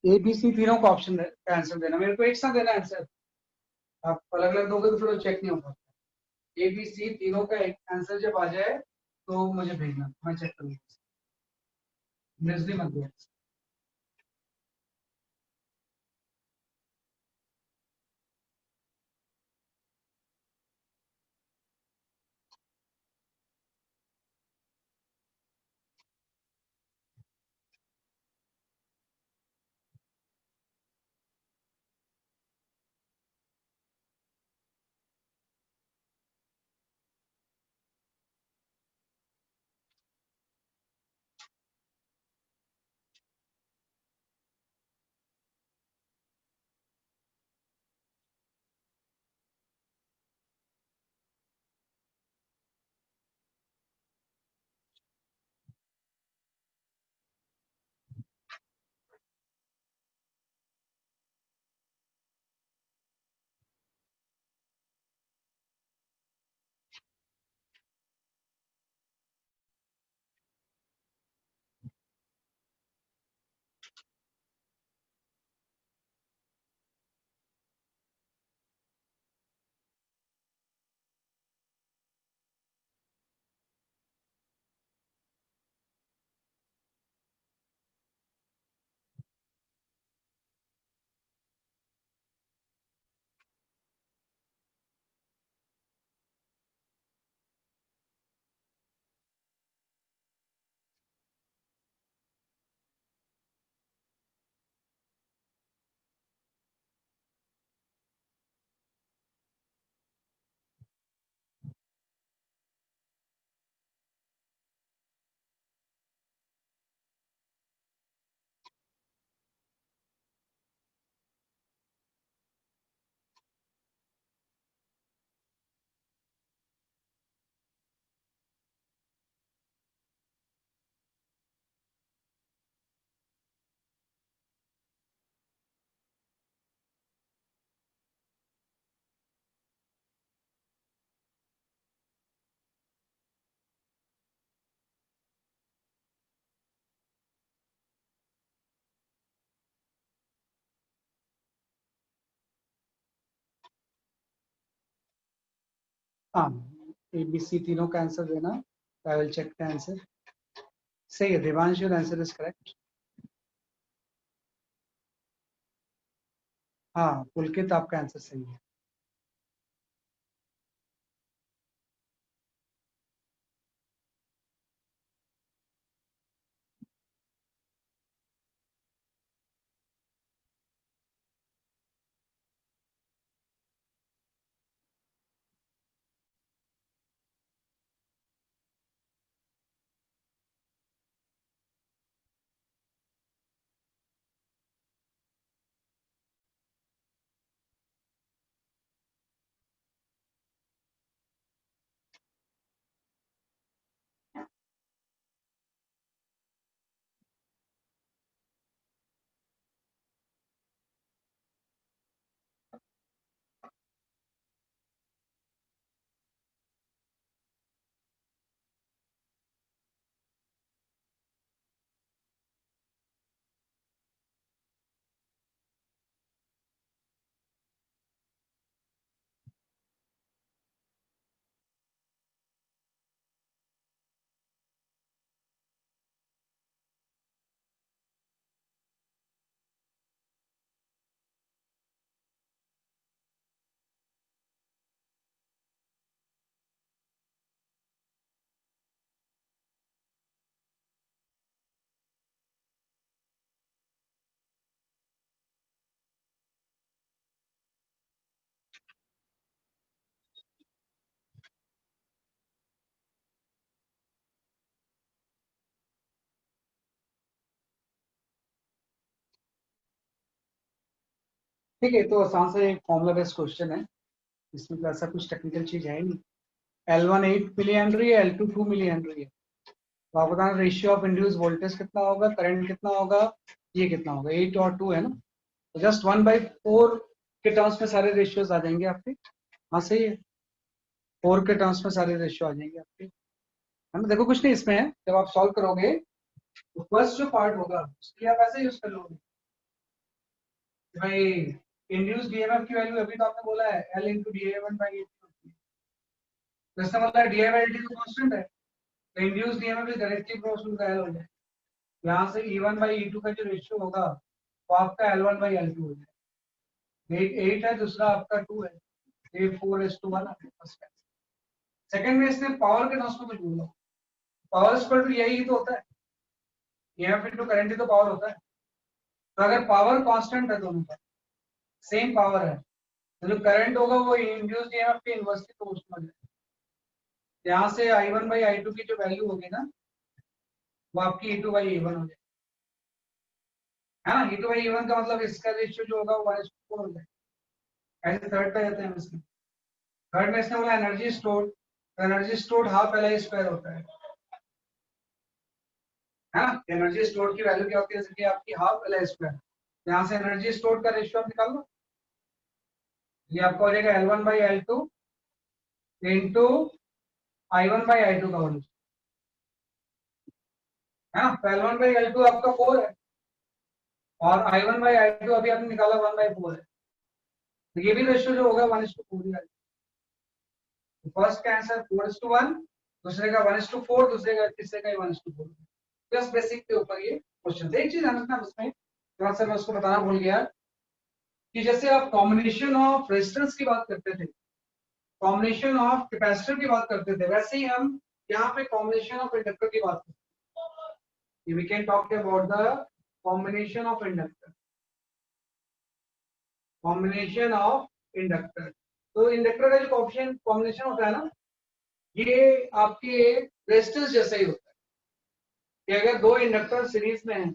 A B C तीनों का ऑप्शन का आंसर देना, मेरे को एक साथ देना आंसर, आप अलग अलग दोगे तो फिर चेक नहीं हो पाता। ए बी सी तीनों का एक आंसर जब आ जाए तो मुझे भेजना, मैं चेक करूंगा, मिस भी मत दिया। हाँ, ए बी सी तीनों का आंसर देना। I will check the answer. सही है, Devansh, your answer is correct. हाँ, पुलकित आपका आंसर सही है। ठीक है, तो आसान से एक फॉर्मूला बेस्ड क्वेश्चन है, इसमें तो ऐसा कुछ टेक्निकल चीज है ही नहीं। L1 8 मिली हेनरी है, L2 2 मिली हेनरी है। तो आप बताना रेशियो ऑफ इंड्यूस वोल्टेज कितना होगा, करंट कितना होगा, ये कितना होगा। 8 और 2 है ना, तो जस्ट 1/4 के टर्म्स में सारे रेशियोज आ जाएंगे आपके। हाँ सही है, 4 के टर्म्स में सारे रेशियो आ जाएंगे आपके, है ना। देखो कुछ नहीं इसमें है, जब आप सॉल्व करोगे तो फर्स्ट जो पार्ट होगा उसके लिए आप ऐसे यूज कर लोगे कि भाई इंड्यूस डीएमएफ की वैल्यू अभी तो आपने बोला है L into D A one by AT, तो इसका मतलब डी आई बाई डी तो कॉन्स्टेंट है, तो induce EMF is directly proportional to L हो जाए। यहाँ से E1 बाई E2 का जो रेशियो होगा वो आपका L1 बाई L2 हो जाए। एक 8 है, दूसरा आपका 2 है, ये 4:1 आपके पास है। सेकंड में इसने पावर के टर्म्स में कुछ बोला, पावर इक्वल टू यही तो होता है, ईएमएफ इनटू करंट ही तो पावर होता है। तो अगर पावर कांस्टेंट है दोनों का, सेम पावर है, तो जो करंट होगा वो इंड्यूस्ड ईएमएफ के इनवर्सली प्रोपोर्शनल है। यहाँ से I1 बाई I2 की जो वैल्यू होगी ना वो आपकी E2 बाई E1 हो जाएगी, है ना। E2 बाई E1 का मतलब इसका रेशियो जो होगा वो 1:4 हो जाएगा। ऐसे थर्ड पे जाते हैं इसमें। थर्ड में इसने बोला एनर्जी स्टोर्ड, तो energy stored half Li square होता है ना। एनर्जी स्टोर्ड की वैल्यू क्या होती है, जैसे कि आपकी हाफ Li स्क्वायर। यहाँ से एनर्जी स्टोर्ड का रेशियो आप निकाल लो, ये आपको हो जाएगा L1 by L2 into I1 by I2 का वैल्यू, है ना। तो L1 बाई L2 आपका 4 है और I1 बाई I2 अभी आपने निकाला 1/4 है, तो ये भी रेशियो जो होगा 1:4 ही आएगा। तो फर्स्ट का आंसर 4:1, दूसरे का 1:4, दूसरे का तीसरे का 1:4। जस्ट बेसिक के ऊपर ये क्वेश्चन। एक चीज ध्यान रखना इसमें, थोड़ा सा मैं उसको बताना भूल गया कि जैसे आप कॉम्बिनेशन ऑफ रेजिस्टेंस की बात करते थे, कॉम्बिनेशन ऑफ कैपेसिटर की बात करते थे, वैसे ही हम यहाँ पे कॉम्बिनेशन ऑफ इंडक्टर की बात करते हैं। We can talk about the combination of inductor, combination of inductor. तो इंडक्टर का जो कॉम्बिनेशन होता है ना, ये आपके रेजिस्टेंस जैसा ही होता है कि अगर दो इंडक्टर सीरीज में है,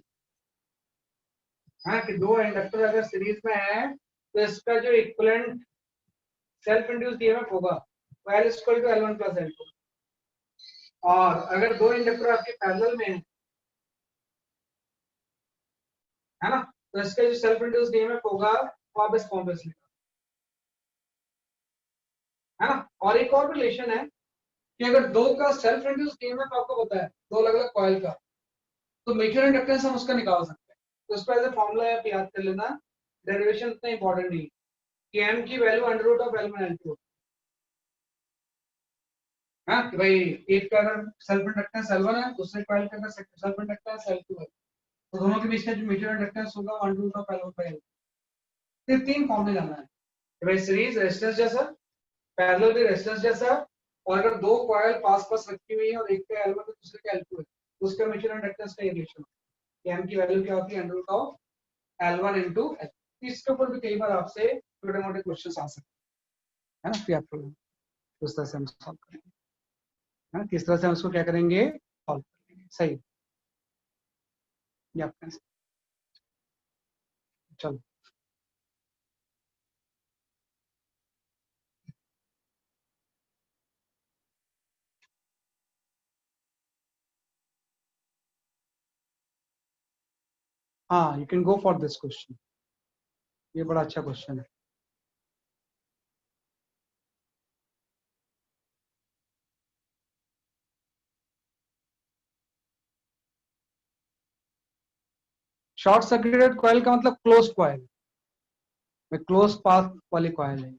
हाँ, कि दो इंडक्टर अगर सीरीज में है तो इसका जो इक्विवेलेंट सेल्फ इंड्यूस्ड ईएमएफ होगा वो L equal to L1 plus L2। और अगर दो इंडक्टर आपके पैरेलल में है ना, तो इसका जो सेल्फ इंड्यूस्ड ईएमएफ होगा वो आप इस फॉर्म पे लिखा, है ना। और एक और रिलेशन है कि अगर दो का सेल्फ इंड्यूस्ड ईएमएफ आपको पता है, दो अलग अलग कॉइल का, तो म्यूचुअल इंडक्टेंस हम उसका निकाल सकते हैं। तो उसका एज ए फॉर्मूला आप याद कर लेना, डेरिवेशन इतना इंपॉर्टेंट नहीं कि M की value under root of L1 L2, हाँ कि भाई एक का अगर सेल्फ इंडक्टेंस L1 है, दूसरे कॉइल का अगर सेल्फ इंडक्टेंस L2 है, तो दोनों के बीच का जो म्यूचुअल इंडक्टेंस होगा 1/√L1/L। ये तीन फॉर्म में जाना है कि भाई सीरीज रेजिस्टेंस जैसा, पैरेलल भी रेजिस्टेंस जैसा, और अगर दो कॉइल पास पास रखी हुई है और एक का L1 है दूसरे का L2 है, तो उसका म्यूचुअल इंडक्टेंस का रिलेशन है। M की वैल्यू क्या होती है √L1 into L। इसके ऊपर भी कई बार आपसे छोटे मोटे क्वेश्चन आ सकते हैं, है ना। फिर आप उस तरह से हम सॉल्व करेंगे, है ना, किस तरह से हम उसको क्या करेंगे, सॉल्व करेंगे। सही, ये आपका चलो। हाँ, you can go for this question, ये बड़ा अच्छा क्वेश्चन है। शॉर्ट सर्किटेड कॉइल का मतलब क्लोज कॉइल में क्लोज पाथ वाली कॉइल है।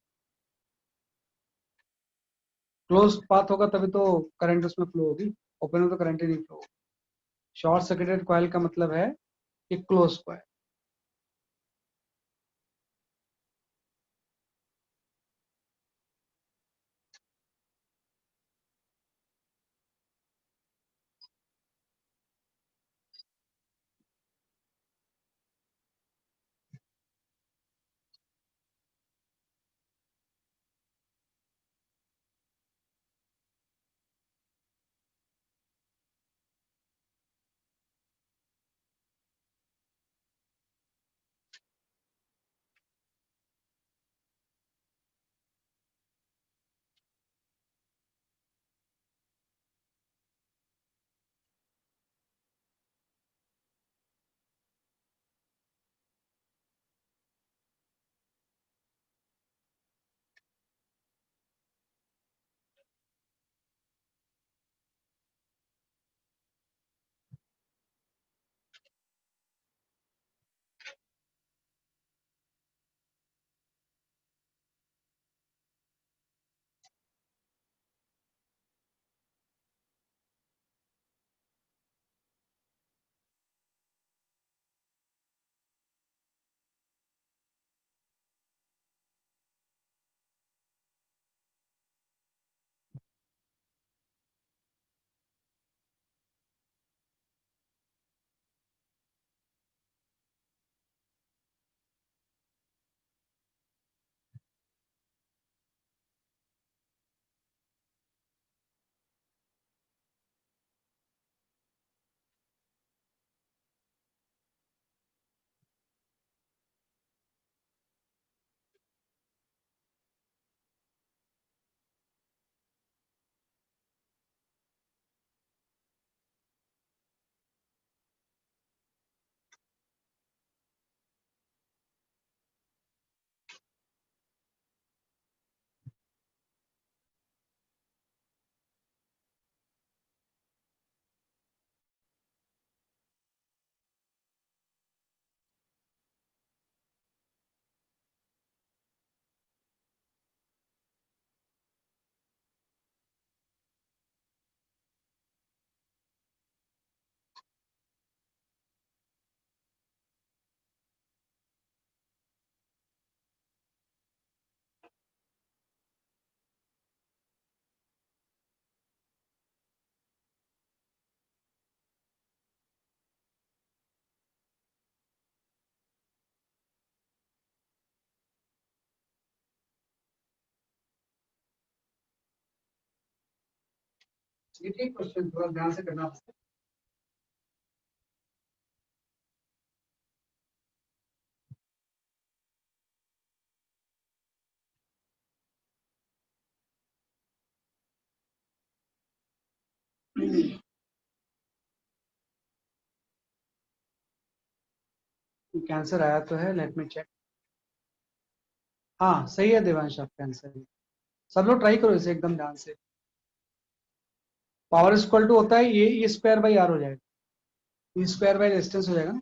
क्लोज पाथ होगा तभी तो करंट उसमें फ्लो होगी, ओपन में तो करंट ही नहीं फ्लो होगी। शॉर्ट सर्किटेड कॉइल का मतलब है कि क्लोज कॉइल। ये ठीक क्वेश्चन, थोड़ा ध्यान से करना। कैंसर आया तो है, लेट मी चेक। हाँ सही है देवांश, आपका आंसर है। सब लोग ट्राई करो इसे एकदम ध्यान से। पावर इक्वल टू होता है ये ई स्क्वायर बाई आर हो जाएगा, ई स्क्वायर बाई रेजिस्टेंस हो जाएगा ना।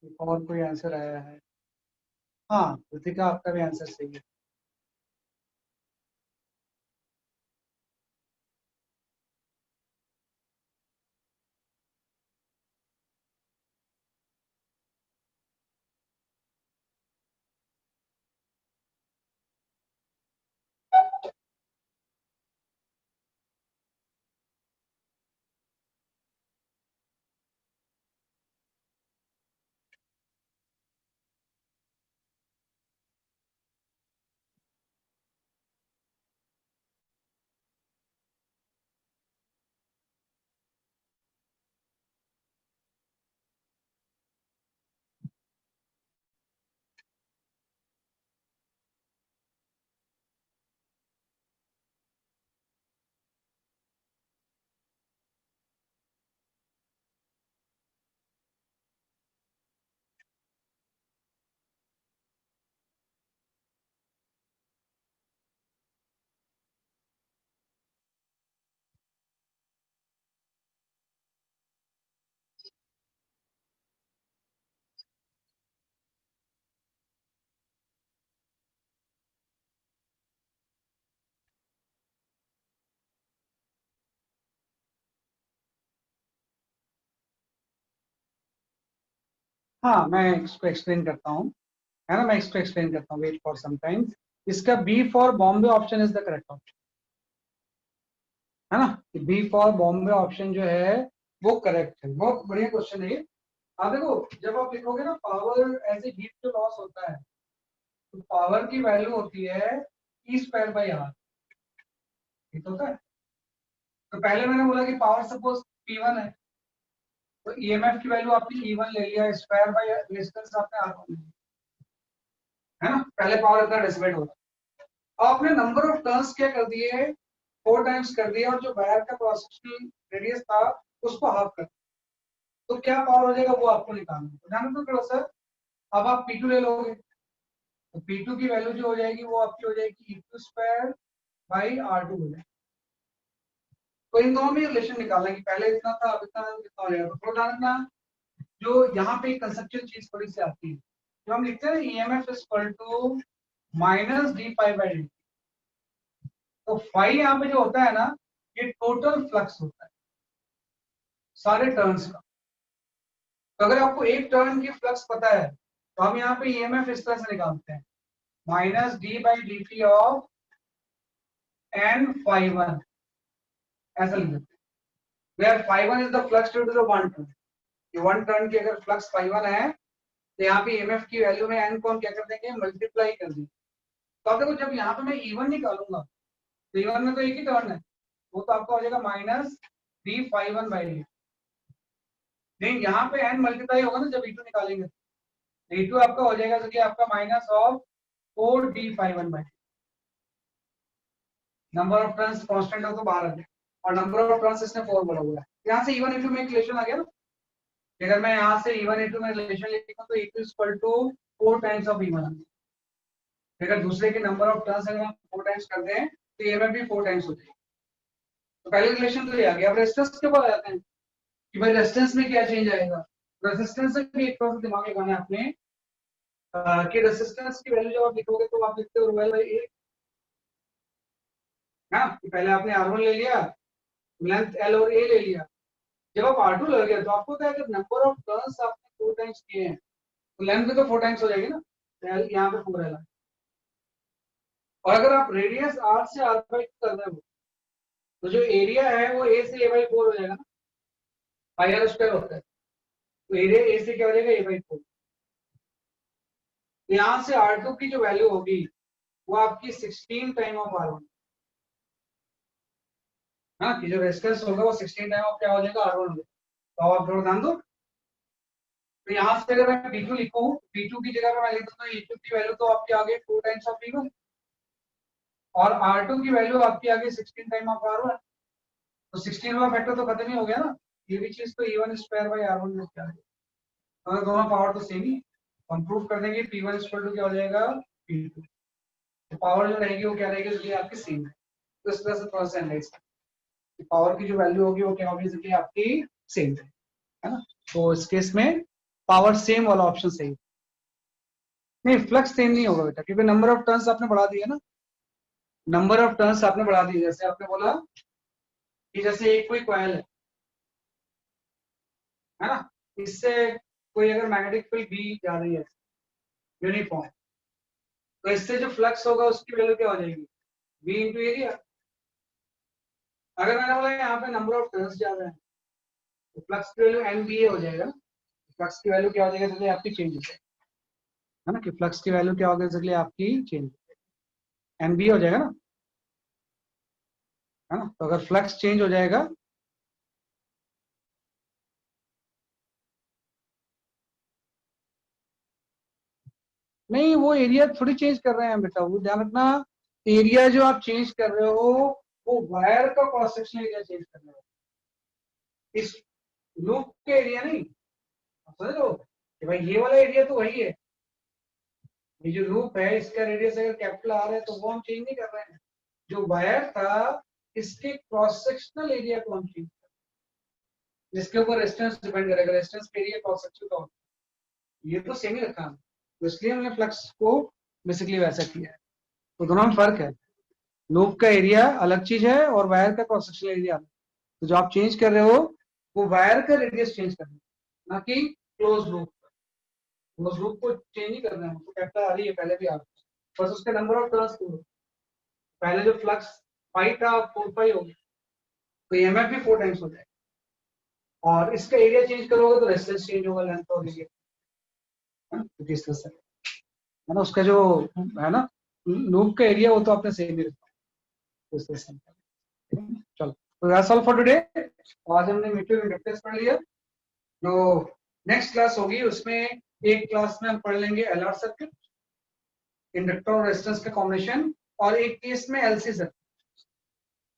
एक और कोई आंसर आया है? हाँ कृतिका, आपका भी आंसर सही है। हाँ मैं इसको एक्सप्लेन करता हूँ, है ना, मैं इसको एक्सप्लेन करता हूँ, वेट फॉर सम टाइम्स। इसका B for Bombay option is the correct option, है ना। बी फॉर बॉम्बे ऑप्शन जो है वो करेक्ट है। बहुत बढ़िया क्वेश्चन है ये। आप देखो, जब आप लिखोगे ना पावर एज ए हीट जो लॉस होता है, तो पावर की वैल्यू होती है ई स्क्वायर बाई आर, ठीक होता है। तो पहले मैंने बोला कि पावर सपोज P1 है, तो ईएमएफ की वैल्यू आपने E1 ले लिया, स्क्वायर बाई रेजिस्टेंस आपने R1 ले लिया, है ना। पहले पावर इतना डिसिपेट होता है। और आपने नंबर ऑफ टर्न्स क्या कर दिए, 4 टाइम्स कर दिया, और जो वायर का क्रॉस सेक्शनल रेडियस था उसको हाफ कर दिया। तो क्या पावर हो जाएगा वो आपको निकालना है। तो ध्यान रखो सर, अब आप P2 ले लोगे, तो P2 की वैल्यू जो हो जाएगी वो आपकी हो जाएगी E2 स्क्वायर बाई R2 हो जाएगी। तो इन दोनों में रिलेशन निकालना है कि पहले इतना था अब इतना कितना हो जाएगा। तो थोड़ा ध्यान रखना, जो यहाँ पे कंसेप्चुअल चीज थोड़ी सी आती है, जो हम लिखते हैं ना EMF is equal to minus D pi by D. तो फाई यहाँ पे जो होता है ना, ये टोटल फ्लक्स होता है सारे टर्न्स का। तो अगर आपको एक टर्न की फ्लक्स पता है, तो हम यहाँ पे ईएमएफ इस तरह से निकालते हैं, minus D by D T of N phi one, ऐसा लिख देते हैं। Where phi one is the flux due to the one turn. ये वन टर्न की अगर फ्लक्स फाई वन है, तो यहाँ पे ईएमएफ की वैल्यू में एन को हम क्या कर देंगे, मल्टीप्लाई कर देंगे। तो अब देखो, जब यहाँ पे मैं E1 निकालूंगा, तो E1 में तो एक ही टर्न है, वो तो आपका हो जाएगा minus D phi one by D. लेकिन यहाँ पे एन मल्टीप्लाई होगा ना जब E2 निकालेंगे, तो E2 आपका हो जाएगा तो आपका minus of 4 D phi one by. Number of turns constant हो तो बाहर आ जाए, और नंबर ऑफ टर्न्स इसने 4 बोला हुआ है। यहाँ से E1 E2 में एक रिलेशन आ गया ना। अगर मैं यहाँ से E1 E2 में रिलेशन लिखूं तो E2 equal to 4 times of E1। अगर दूसरे के नंबर ऑफ टर्न्स अगर हम 4 टाइम्स कर दें, तो ईएमएफ भी 4 टाइम्स हो जाएगी। तो पहले रिलेशन तो ये आ गया। अब रेजिस्टेंस के ऊपर आ जाते हैं कि भाई रेजिस्टेंस में क्या चेंज आएगा। रेजिस्टेंस से भी एक थोड़ा सा दिमाग लगाना है आपने, कि रेजिस्टेंस की वैल्यू जब आप लिखोगे तो आप लिखते हो रोयल बाई ए, है ना। पहले आपने R1 ले लिया, लेंथ L और A ले लिया। जब आप R2 ले गया तो आपको क्या है, नंबर ऑफ टर्न्स आपने 4 टाइम्स किए हैं, तो लेंथ भी तो 4 टाइम्स हो जाएगी ना। यहाँ पे 4 है। और अगर आप रेडियस R से R बाई कर रहे हो, तो जो एरिया है वो A से A बाई 4 हो जाएगा ना, पाई आर स्क्वायर होता है। तो एरिया A से क्या हो जाएगा, A बाई 4। यहाँ से R2 की जो वैल्यू होगी वो आपकी 16 टाइम ऑफ R1, हाँ, कि जो रेजिस्टेंस होगा वो 16 टाइम ऑफ क्या हो जाएगा, R1 हो जाएगा। तो आप थोड़ा ध्यान दो। तो यहाँ से अगर मैं P2 लिखूं, P2 की जगह पे मैं लिख दूं तो E2 की वैल्यू तो आपकी आ गई 4 टाइम्स ऑफ E1, और R2 की वैल्यू आपकी आ गई 16 टाइम ऑफ R1। तो 16 का फैक्टर तो खत्म ही हो गया ना। ये भी चीज तो E1 स्क्वायर बाई R1 में क्या है, अगर दोनों पावर तो सेम ही, हम प्रूव कर देंगे P1 इक्वल टू क्या हो जाएगा, P2। तो पावर जो रहेगी वो क्या रहेगी, जो आपकी सेम है। तो इस तरह से थोड़ा सा एनालाइज करें, पावर की जो वैल्यू होगी वो क्या होगी, जो आपकी सेम है ना। तो इस केस में पावर सेम वाला ऑप्शन सही है। नहीं, फ्लक्स सेम नहीं होगा बेटा, क्योंकि नंबर ऑफ टर्न्स आपने बढ़ा दिया ना, नंबर ऑफ टर्न्स आपने बढ़ा दिए। जैसे आपने बोला कि जैसे एक कोई कॉइल है ना, इससे कोई अगर मैग्नेटिक फील्ड बी जा रही है यूनिफॉर्म, तो इससे जो फ्लक्स होगा उसकी वैल्यू क्या हो जाएगी, बी इंटू एरिया। अगर मैंने बोला यहाँ पे नंबर ऑफ टर्न्स ज्यादा है तो फ्लक्स की वैल्यू एन बी ए हो जाएगा। फ्लक्स की वैल्यू क्या हो जाएगा, तो आपकी चेंज हो जाएगी, है ना, कि फ्लक्स की वैल्यू क्या होगी, इसलिए आपकी चेंज एन बी हो जाएगा ना, है ना। तो अगर फ्लक्स चेंज हो जाएगा नहीं, वो एरिया थोड़ी चेंज कर रहे हैं बेटा, वो ध्यान रखना, एरिया जो आप चेंज कर रहे हो वो वायर का क्रॉस सेक्शन एरिया चेंज कर रहे हो, इस लूप के एरिया नहीं। आप समझ लो कि भाई ये वाला एरिया तो वही है, ये जो लूप है इसका रेडियस अगर कैपिटल आर है तो वो हम चेंज नहीं कर रहे हैं। जो वायर था इसके क्रॉस सेक्शनल एरिया को हम चेंज कर रहे हैं, जिसके ऊपर रेजिस्टेंस डिपेंड करेगा, रेजिस्टेंस एरिया क्रॉस सेक्शन का ये तो सेम ही रखा है, तो इसलिए हमने फ्लक्स को बेसिकली वैसा किया है। तो दोनों में फर्क है, लूप का एरिया अलग चीज है और वायर का क्रॉस सेक्शनल एरिया अलग। तो जो आप चेंज कर रहे हो वो वायर का रेडियस चेंज करना है, ना कि क्लोज लूप। क्लोज लूप को चेंज नहीं करना है, उसको कैपिटल आ रही है पहले भी आ रही है, बस उसका नंबर ऑफ टर्न्स को, पहले जो फ्लक्स 5 था 4 5 हो गया, तो ईएमएफ भी 4 टाइम्स हो जाएगा। और इसका एरिया चेंज करोगे तो रेजिस्टेंस चेंज होगा, लेंथ और एरिया, तो इस तरह से है ना। उसका जो है ना लूप का एरिया वो तो आपने सेम ही रखा, इस तरह से। चलो, तो दैट्स ऑल फॉर टुडे। आज हमने म्यूचुअल इंडक्टेंस पढ़ लिया। जो नेक्स्ट क्लास होगी उसमें एक क्लास में हम पढ़ लेंगे एलआर सर्किट, इंडक्टर और रेजिस्टेंस का कॉम्बिनेशन, और एक केस में एलसी सर्किट,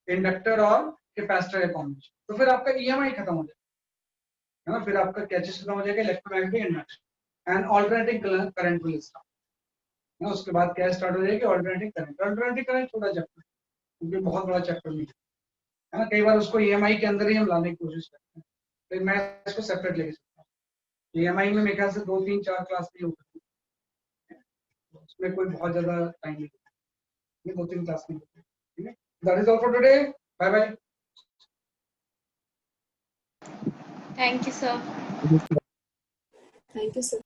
इंडक्टर और कैपेसिटर का कॉम्बिनेशन। तो फिर आपका ईएमआई खत्म हो जाएगा, है ना, फिर आपका कैचेस खत्म हो जाएगा, electromagnetic induction and alternating current will start. उसके बाद क्या स्टार्ट हो जाएगी, अल्टरनेटिंग करंट। अल्टरनेटिंग करंट छोटा चैप्टर, क्योंकि बहुत बड़ा चैप्टर नहीं है ना, कई बार उसको ईएमआई के अंदर ही हम लाने की कोशिश करते हैं, तो मैं इसको सेपरेट लेके चलता हूँ। ईएमआई में मेरे ख्याल से 2 3 4 क्लास नहीं हो सकती, उसमें कोई बहुत ज्यादा टाइम नहीं, 2 3 क्लास नहीं होती, ठीक है। That is all for today, bye bye. Thank you, sir. Thank you sir.